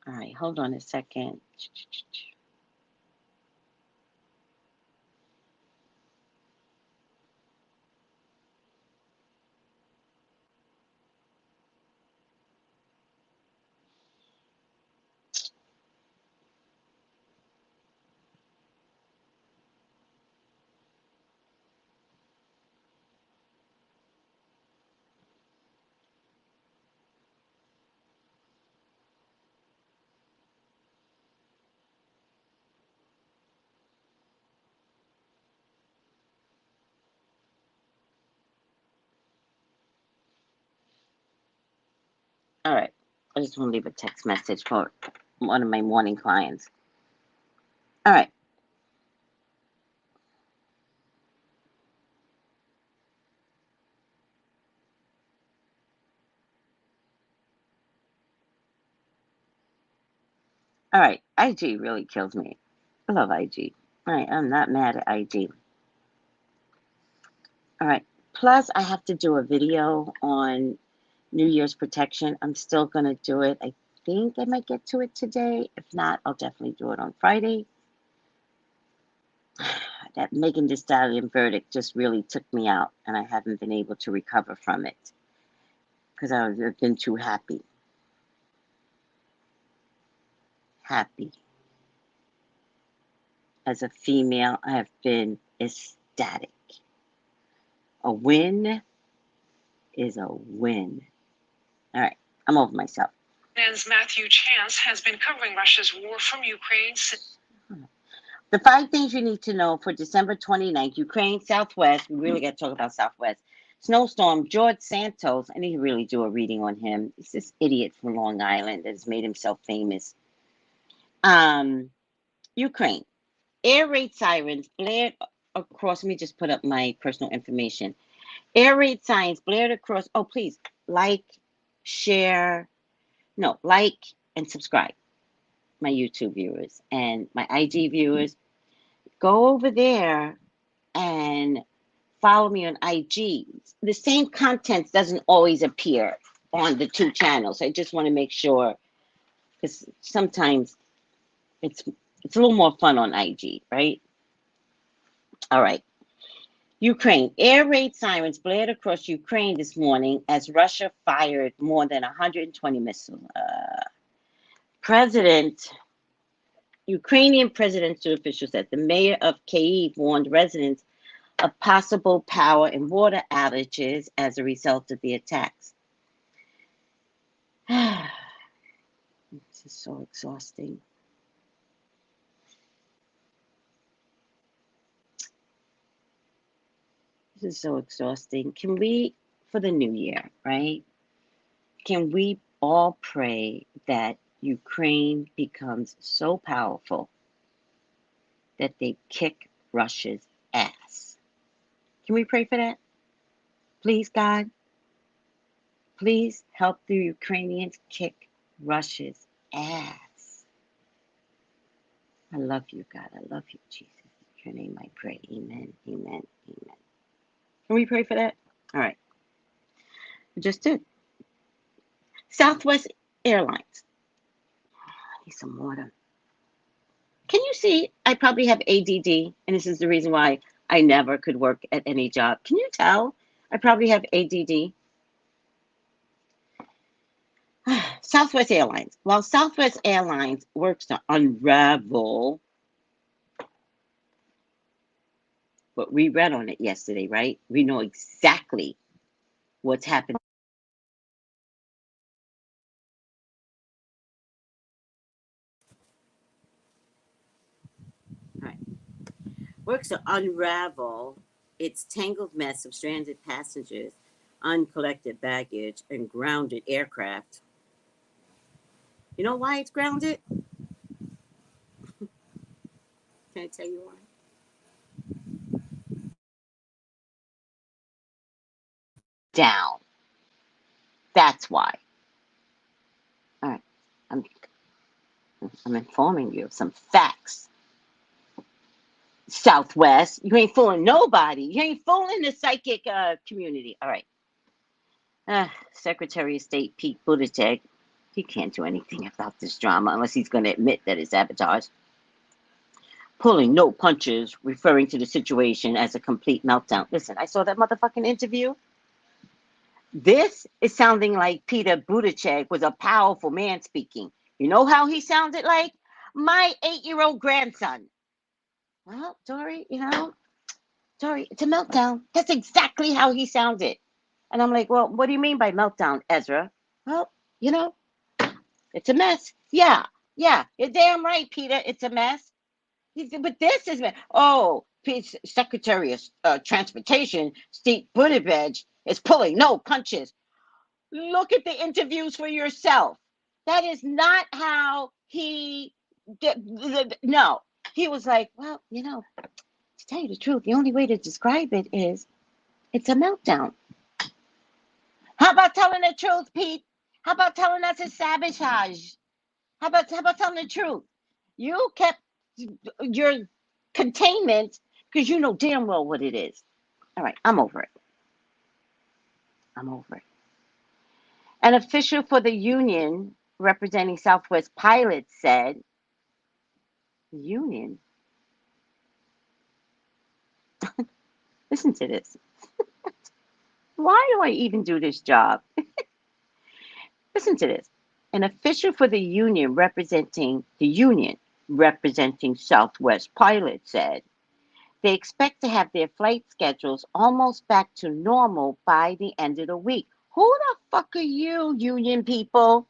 All right, hold on a second. All right, I just want to leave a text message for one of my morning clients. All right. All right, IG really kills me. I love IG. All right, I'm not mad at IG. All right, plus I have to do a video on New Year's protection. I'm still going to do it. I think I might get to it today. If not, I'll definitely do it on Friday. That Megan Thee Stallion verdict just really took me out, and I haven't been able to recover from it because I've been too happy. Happy. As a female, I have been ecstatic. A win is a win. All right, I'm over myself. CNN's Matthew Chance has been covering Russia's war from Ukraine since. The 5 things you need to know for December 29th. Ukraine, Southwest. We really got to talk about Southwest. Snowstorm, George Santos. I need to really do a reading on him. He's this idiot from Long Island that has made himself famous. Ukraine. Air raid sirens blared across. Let me just put up my personal information. Air raid sirens blared across. Oh, please like, share. No, like and subscribe. My YouTube viewers and my IG viewers. Go over there and follow me on IG. The same content doesn't always appear on the 2 channels. I just want to make sure, because sometimes it's a little more fun on IG, right? All right. Ukraine. Air raid sirens blared across Ukraine this morning as Russia fired more than 120 missiles. Ukrainian presidential officials said the mayor of Kyiv warned residents of possible power and water outages as a result of the attacks. This is so exhausting. This is so exhausting. Can we, for the new year, right? Can we all pray that Ukraine becomes so powerful that they kick Russia's ass? Can we pray for that? Please, God. Please help the Ukrainians kick Russia's ass. I love you, God. I love you, Jesus. In your name I pray. Amen, amen, amen. Can we pray for that? All right. I just did. Southwest Airlines. I need some water. Can you see? I probably have ADD, and this is the reason why I never could work at any job. Can you tell? I probably have ADD. Southwest Airlines. While Southwest Airlines works to unravel, but we read on it yesterday, right? We know exactly what's happening works to unravel its tangled mess of stranded passengers, uncollected baggage, and grounded aircraft. You know why it's grounded? Can I tell you why? Down. That's why. All right. I'm informing you of some facts. Southwest, you ain't fooling nobody. You ain't fooling the psychic community. All right. Secretary of State Pete Buttigieg, he can't do anything about this drama unless he's going to admit that it's sabotage. Pulling no punches, referring to the situation as a complete meltdown. Listen, I saw that motherfucking interview. This is sounding like Peter Buttigieg was a powerful man speaking. You know how he sounded like? My 8-year-old grandson. Well, Dory, Dory, it's a meltdown. That's exactly how he sounded. And I'm like, well, what do you mean by meltdown, Ezra? Well, it's a mess. Yeah, you're damn right, Peter. It's a mess. But this is, Secretary of Transportation, Steve Buttigieg, is pulling no punches. Look at the interviews for yourself. That is not how he did. No, he was like, well, to tell you the truth, the only way to describe it is it's a meltdown. How about telling the truth, Pete? How about telling us it's sabotage? How about telling the truth? You kept your containment because you know damn well what it is. All right, I'm over it. An official for the union representing Southwest pilots said, union? Listen to this. Why do I even do this job? Listen to this. An official for the union representing Southwest pilots said they expect to have their flight schedules almost back to normal by the end of the week. Who the fuck are you, union people?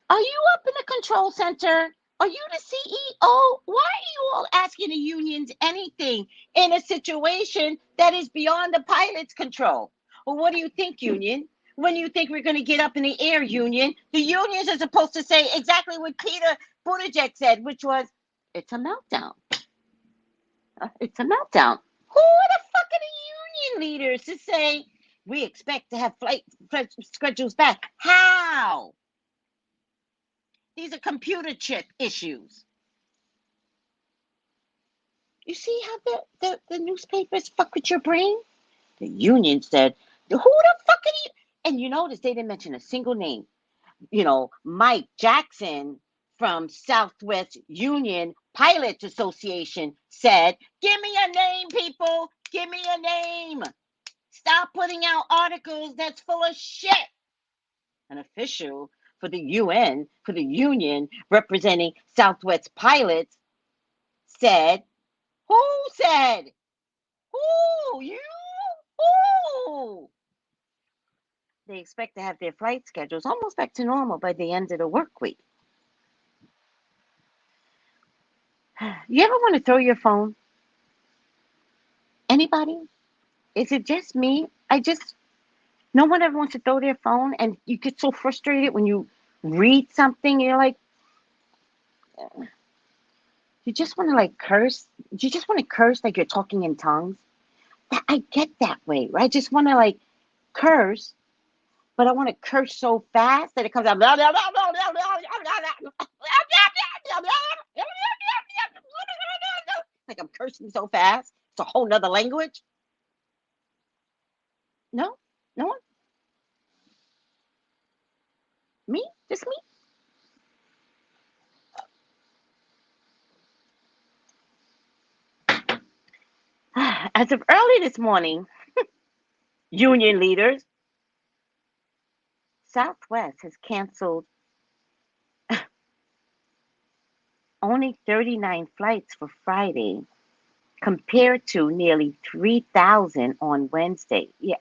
Are you up in the control center? Are you the CEO? Why are you all asking the unions anything in a situation that is beyond the pilot's control? Well, what do you think, union? When do you think we're going to get up in the air, union? The unions are supposed to say exactly what Peter Buttigieg said, which was, it's a meltdown. It's a meltdown. Who the fuck are the union leaders to say, we expect to have flight schedules back? How? These are computer chip issues. You see how the newspapers fuck with your brain? The union said, who the fuck are you? And you notice they didn't mention a single name. Mike Jackson from Southwest Union Pilots Association said, give me a name, people. Give me a name. Stop putting out articles that's full of shit. An official for the union representing Southwest pilots said, who said? Who? You? Who? They expect to have their flight schedules almost back to normal by the end of the work week. You ever want to throw your phone? Anybody? Is it just me? No one ever wants to throw their phone, and you get so frustrated when you read something, you're like, you just want to like curse. You just want to curse like you're talking in tongues. I get that way, right? I just want to like curse, but I want to curse so fast that it comes out. Like I'm cursing so fast. It's a whole nother language. No? No one? Me? Just me? As of early this morning, union leaders, Southwest has canceled only 39 flights for Friday compared to nearly 3,000 on Wednesday. Yeah,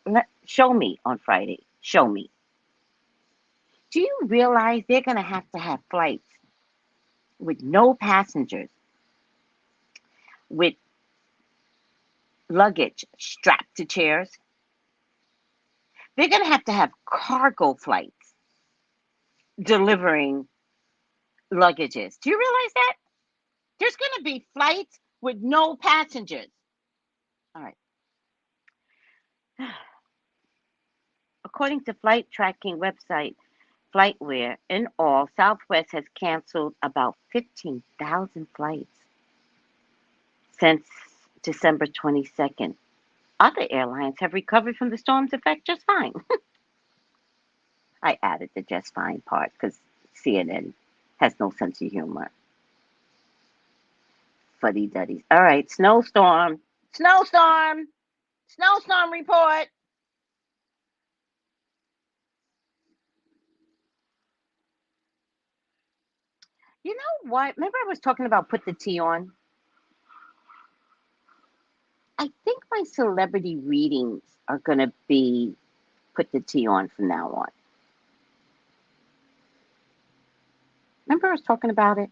show me on Friday. Show me. Do you realize they're going to have flights with no passengers, with luggage strapped to chairs. They're going to have cargo flights delivering luggages. Do you realize that? There's going to be flights with no passengers. All right. According to flight tracking website FlightWare, in all, Southwest has canceled about 15,000 flights since December 22nd. Other airlines have recovered from the storm's effect just fine. I added the just fine part because CNN has no sense of humor. Fuddy duddies. All right, snowstorm. Snowstorm. Snowstorm report. You know what? Remember I was talking about put the tea on? I think my celebrity readings are going to be put the tea on from now on. Remember I was talking about it?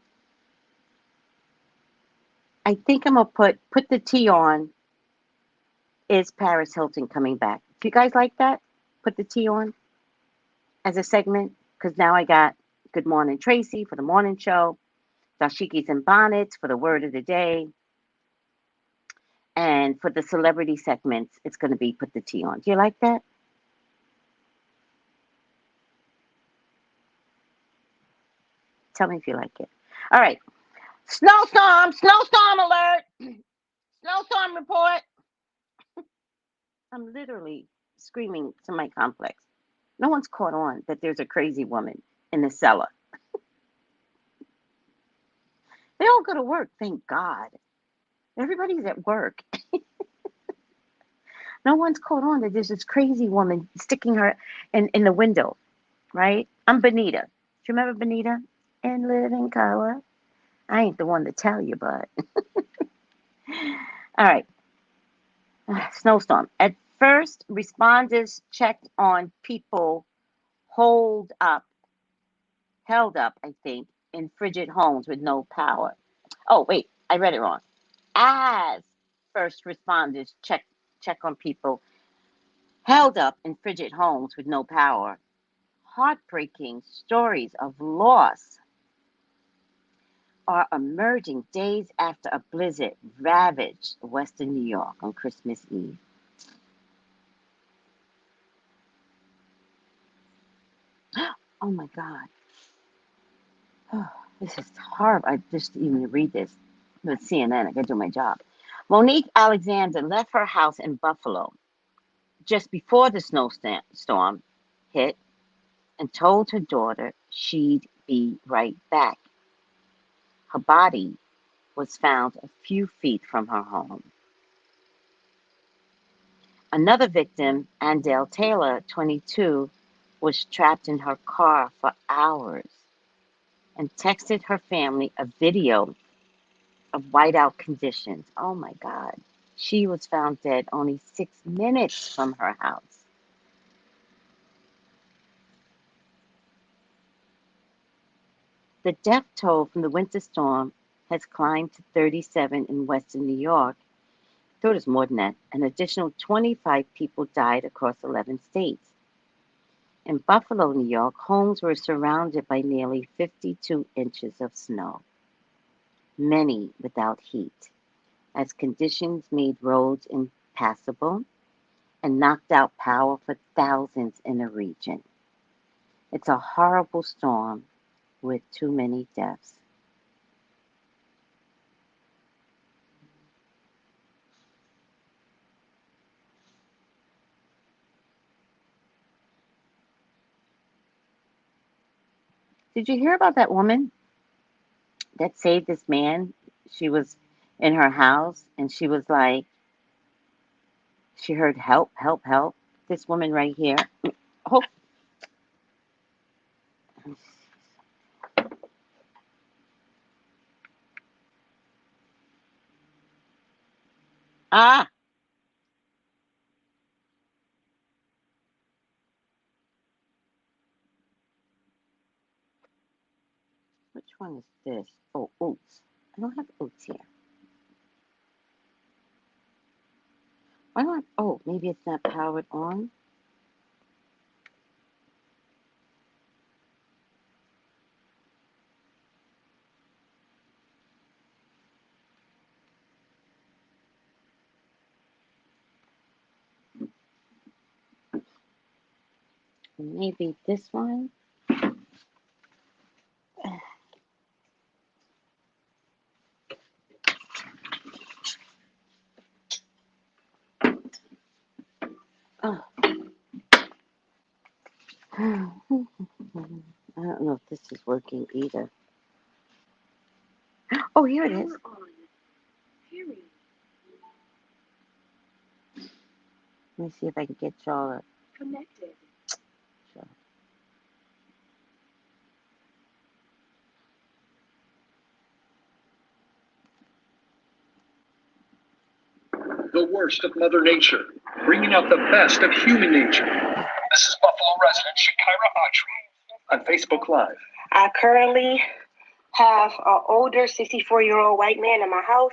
I think I'm going to put the tea on. Is Paris Hilton coming back? Do you guys like that? Put the tea on as a segment? Because now I got Good Morning Tracy for the morning show, dashikis and bonnets for the word of the day, and for the celebrity segments, it's going to be put the tea on. Do you like that? Tell me if you like it. All right. Snowstorm alert, snowstorm report. I'm literally screaming to my complex. No one's caught on that there's a crazy woman in the cellar. They all go to work, thank God. Everybody's at work. No one's caught on that there's this crazy woman sticking her in the window, right? I'm Benita. Do you remember Benita? In living color. I ain't the one to tell you, but. All right. Snowstorm. At first, responders checked on people held up, I think, in frigid homes with no power. Oh, wait, I read it wrong. As first responders check on people held up in frigid homes with no power, heartbreaking stories of loss are emerging days after a blizzard ravaged western New York on Christmas Eve. Oh my God. Oh, this is horrible. I just even read this with CNN. I gotta do my job. Monique Alexander left her house in Buffalo just before the snowstorm hit and told her daughter she'd be right back. Her body was found a few feet from her home. Another victim, Andale Taylor, 22, was trapped in her car for hours and texted her family a video of whiteout conditions. Oh my God. She was found dead only 6 minutes from her house. The death toll from the winter storm has climbed to 37 in western New York. I thought it was more than that. An additional 25 people died across 11 states. In Buffalo, New York, homes were surrounded by nearly 52 inches of snow, many without heat, as conditions made roads impassable and knocked out power for thousands in the region. It's a horrible storm with too many deaths. Did you hear about that woman that saved this man? She was in her house and she was like, she heard help, help, help. This woman right here. Oh, ah, which one is this? Oh, oats. I don't have oats here. I want. Oh, maybe it's not powered on. Maybe this one. Oh. I don't know if this is working either. Oh, here it is. Let me see if I can get y'all Connected. Sure. The worst of Mother Nature, bringing out the best of human nature. This is Buffalo resident Shakira Autry on Facebook Live. I currently have an older 64-year-old white man in my house.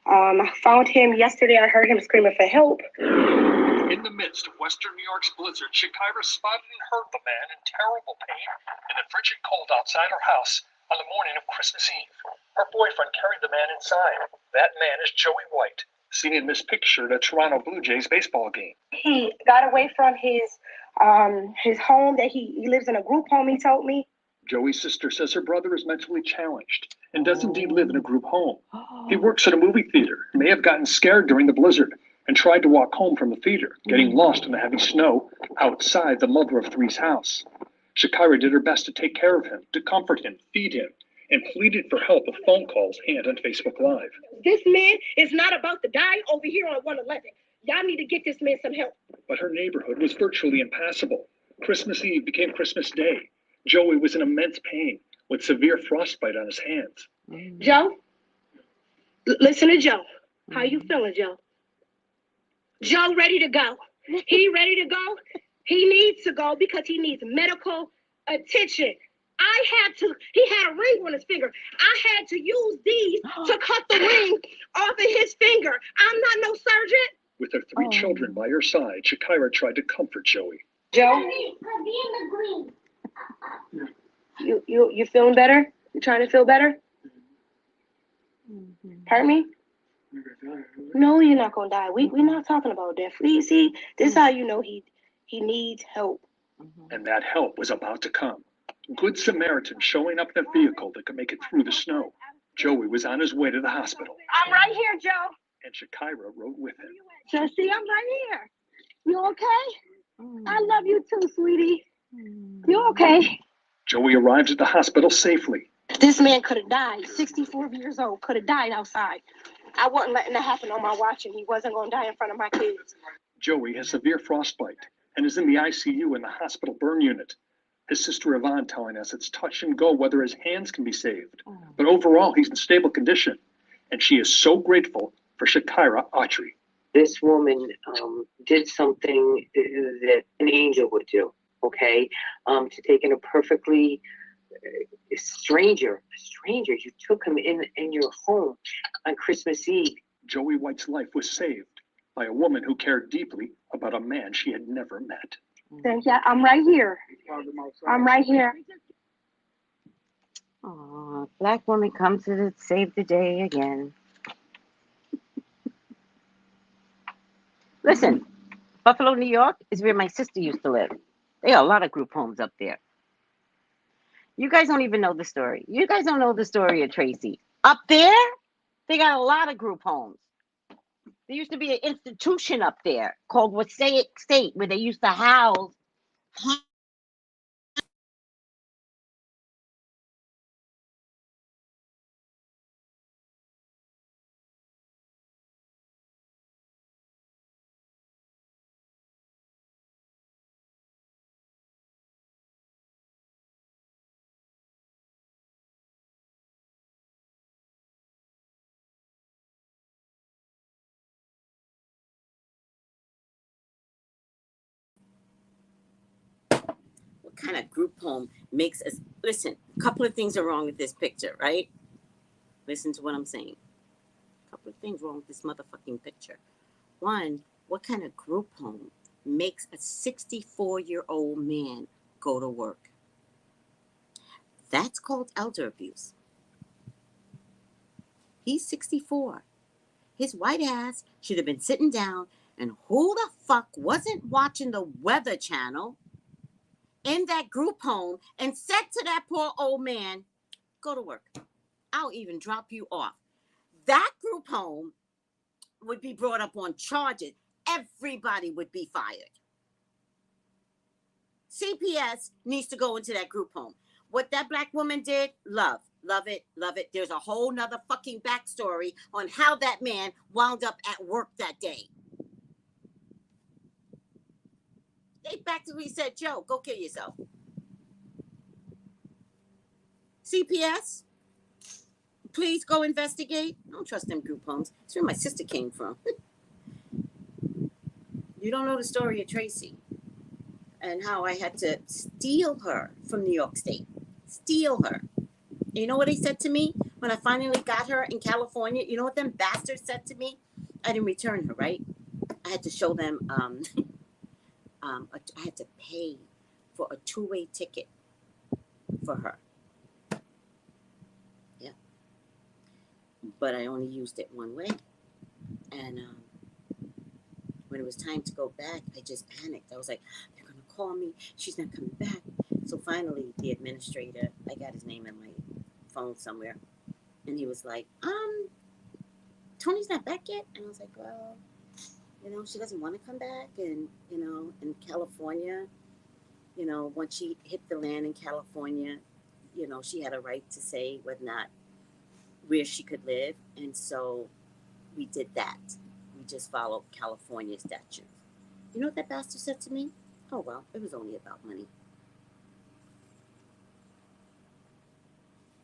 I found him yesterday. I heard him screaming for help. In the midst of Western New York's blizzard, Shakira spotted and heard the man in terrible pain in the frigid cold outside her house on the morning of Christmas Eve. Her boyfriend carried the man inside. That man is Joey White, seen in this picture at a Toronto Blue Jays baseball game. He got away from his home that he lives in a group home, he told me. Joey's sister says her brother is mentally challenged and does indeed live in a group home. He works at a movie theater, may have gotten scared during the blizzard and tried to walk home from the theater, getting lost in the heavy snow outside the mother of three's house. Shakira did her best to take care of him, to comfort him, feed him, and pleaded for help with phone calls and on Facebook Live. This man is not about to die over here on 111. Y'all need to get this man some help. But her neighborhood was virtually impassable. Christmas Eve became Christmas Day. Joey was in immense pain with severe frostbite on his hands. Joe? Listen to Joe. How you feeling, Joe? Joe ready to go. He ready to go. He needs to go because he needs medical attention. He had a ring on his finger. I had to use these to cut the ring off of his finger. I'm not no surgeon. With her three children by her side, Shakira tried to comfort Joey. Joe? You feeling better? You trying to feel better? Pardon me? No, you're not gonna die. We're not talking about that. Please, see, this is how you know he needs help. And that help was about to come. Good Samaritan showing up in a vehicle that could make it through the snow. Joey was on his way to the hospital. I'm right here, Joe. And Shakira rode with him. Jesse, I'm right here. You okay? I love you too, sweetie. You okay? Joey arrived at the hospital safely. This man could have died. 64 years old, could have died outside. I wasn't letting that happen on my watch, and he wasn't going to die in front of my kids. Joey has severe frostbite and is in the ICU in the hospital burn unit. His sister Yvonne telling us it's touch and go whether his hands can be saved. But overall, he's in stable condition. And she is so grateful for Shakira Autry. This woman did something that an angel would do, okay? To take in a perfectly stranger, you took him in your home on Christmas Eve. Joey White's life was saved by a woman who cared deeply about a man she had never met. Thank you. I'm right here. I'm right here. Aw, black woman comes to save the day again. Listen, Buffalo, New York is where my sister used to live. There are a lot of group homes up there. You guys don't even know the story. You guys don't know the story of Tracey. Up there, they got a lot of group homes. There used to be an institution up there called Wasaic State where they used to house What kind of group home makes us listen? A couple of things are wrong with this picture, right? Listen to what I'm saying. A couple of things wrong with this motherfucking picture. One, What kind of group home makes a 64-year-old man go to work? That's called elder abuse. He's 64. His white ass should have been sitting down, and who the fuck wasn't watching the Weather Channel in that group home and said to that poor old man, go to work. I'll even drop you off. That group home would be brought up on charges. Everybody would be fired. CPS needs to go into that group home. What that black woman did, love it, love it. There's a whole nother fucking backstory on how that man wound up at work that day. They practically said, Joe, go kill yourself. CPS, please go investigate. I don't trust them group homes. It's where my sister came from. You don't know the story of Tracey and how I had to steal her from New York State. Steal her. And you know what they said to me when I finally got her in California? You know what them bastards said to me? I didn't return her, right? I had to show them, I had to pay for a two-way ticket for her. Yeah. But I only used it one way. And when it was time to go back, I just panicked. I was like, they're going to call me. She's not coming back. So finally, the administrator, I got his name in my phone somewhere. And he was like, Tony's not back yet? And I was like, well, you know, she doesn't want to come back. And, you know, in California, you know, once she hit the land in California, you know, she had a right to say whether or not where she could live. And so we did that. We just followed California statutes. You know what that bastard said to me? Oh, well, it was only about money.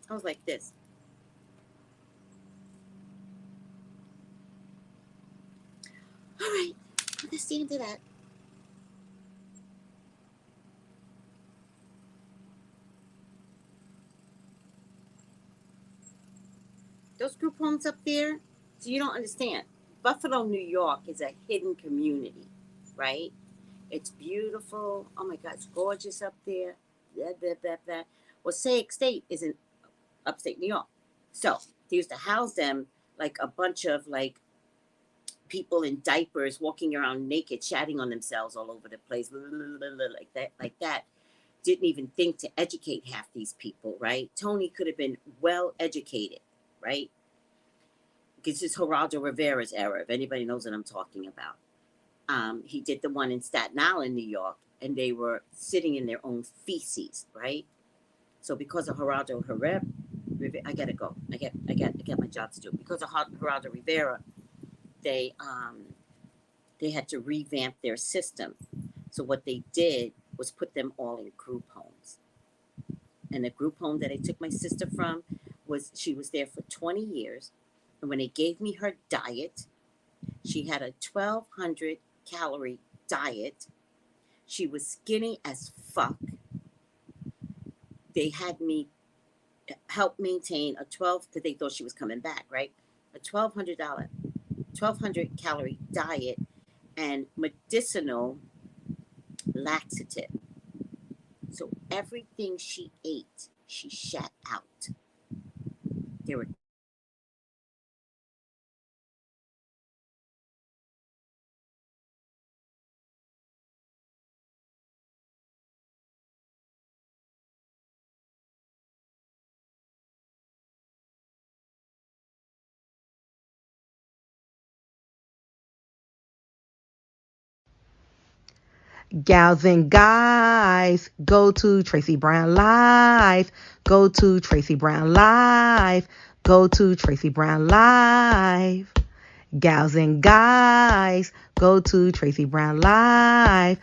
I was like this. All right, let's see into that. Those group homes up there, so you don't understand. Buffalo, New York is a hidden community, right? It's beautiful. Oh my God, it's gorgeous up there. Blah, blah, blah, blah. Well, Passaic State is in upstate New York. So they used to house them like a bunch of like people in diapers walking around naked, chatting on themselves all over the place, like that. Didn't even think to educate half these people, right? Tony could have been well educated, right? Because it's Geraldo Rivera's era, if anybody knows what I'm talking about. He did the one in Staten Island, New York, and they were sitting in their own feces, right? So because of Geraldo Rivera, I gotta go. I got my job to do. Because of Geraldo Rivera, they had to revamp their system. So what they did was put them all in group homes. And the group home that I took my sister from she was there for 20 years. And when they gave me her diet, she had a 1,200 calorie diet. She was skinny as fuck. They had me help maintain because they thought she was coming back, right? A $1,200 calorie diet and medicinal laxative. So everything she ate, she shat out. There were Gals and guys, go to Tracey Brown Live. Go to Tracey Brown Live. Go to Tracey Brown Live. Gals and guys, go to Tracey Brown Live.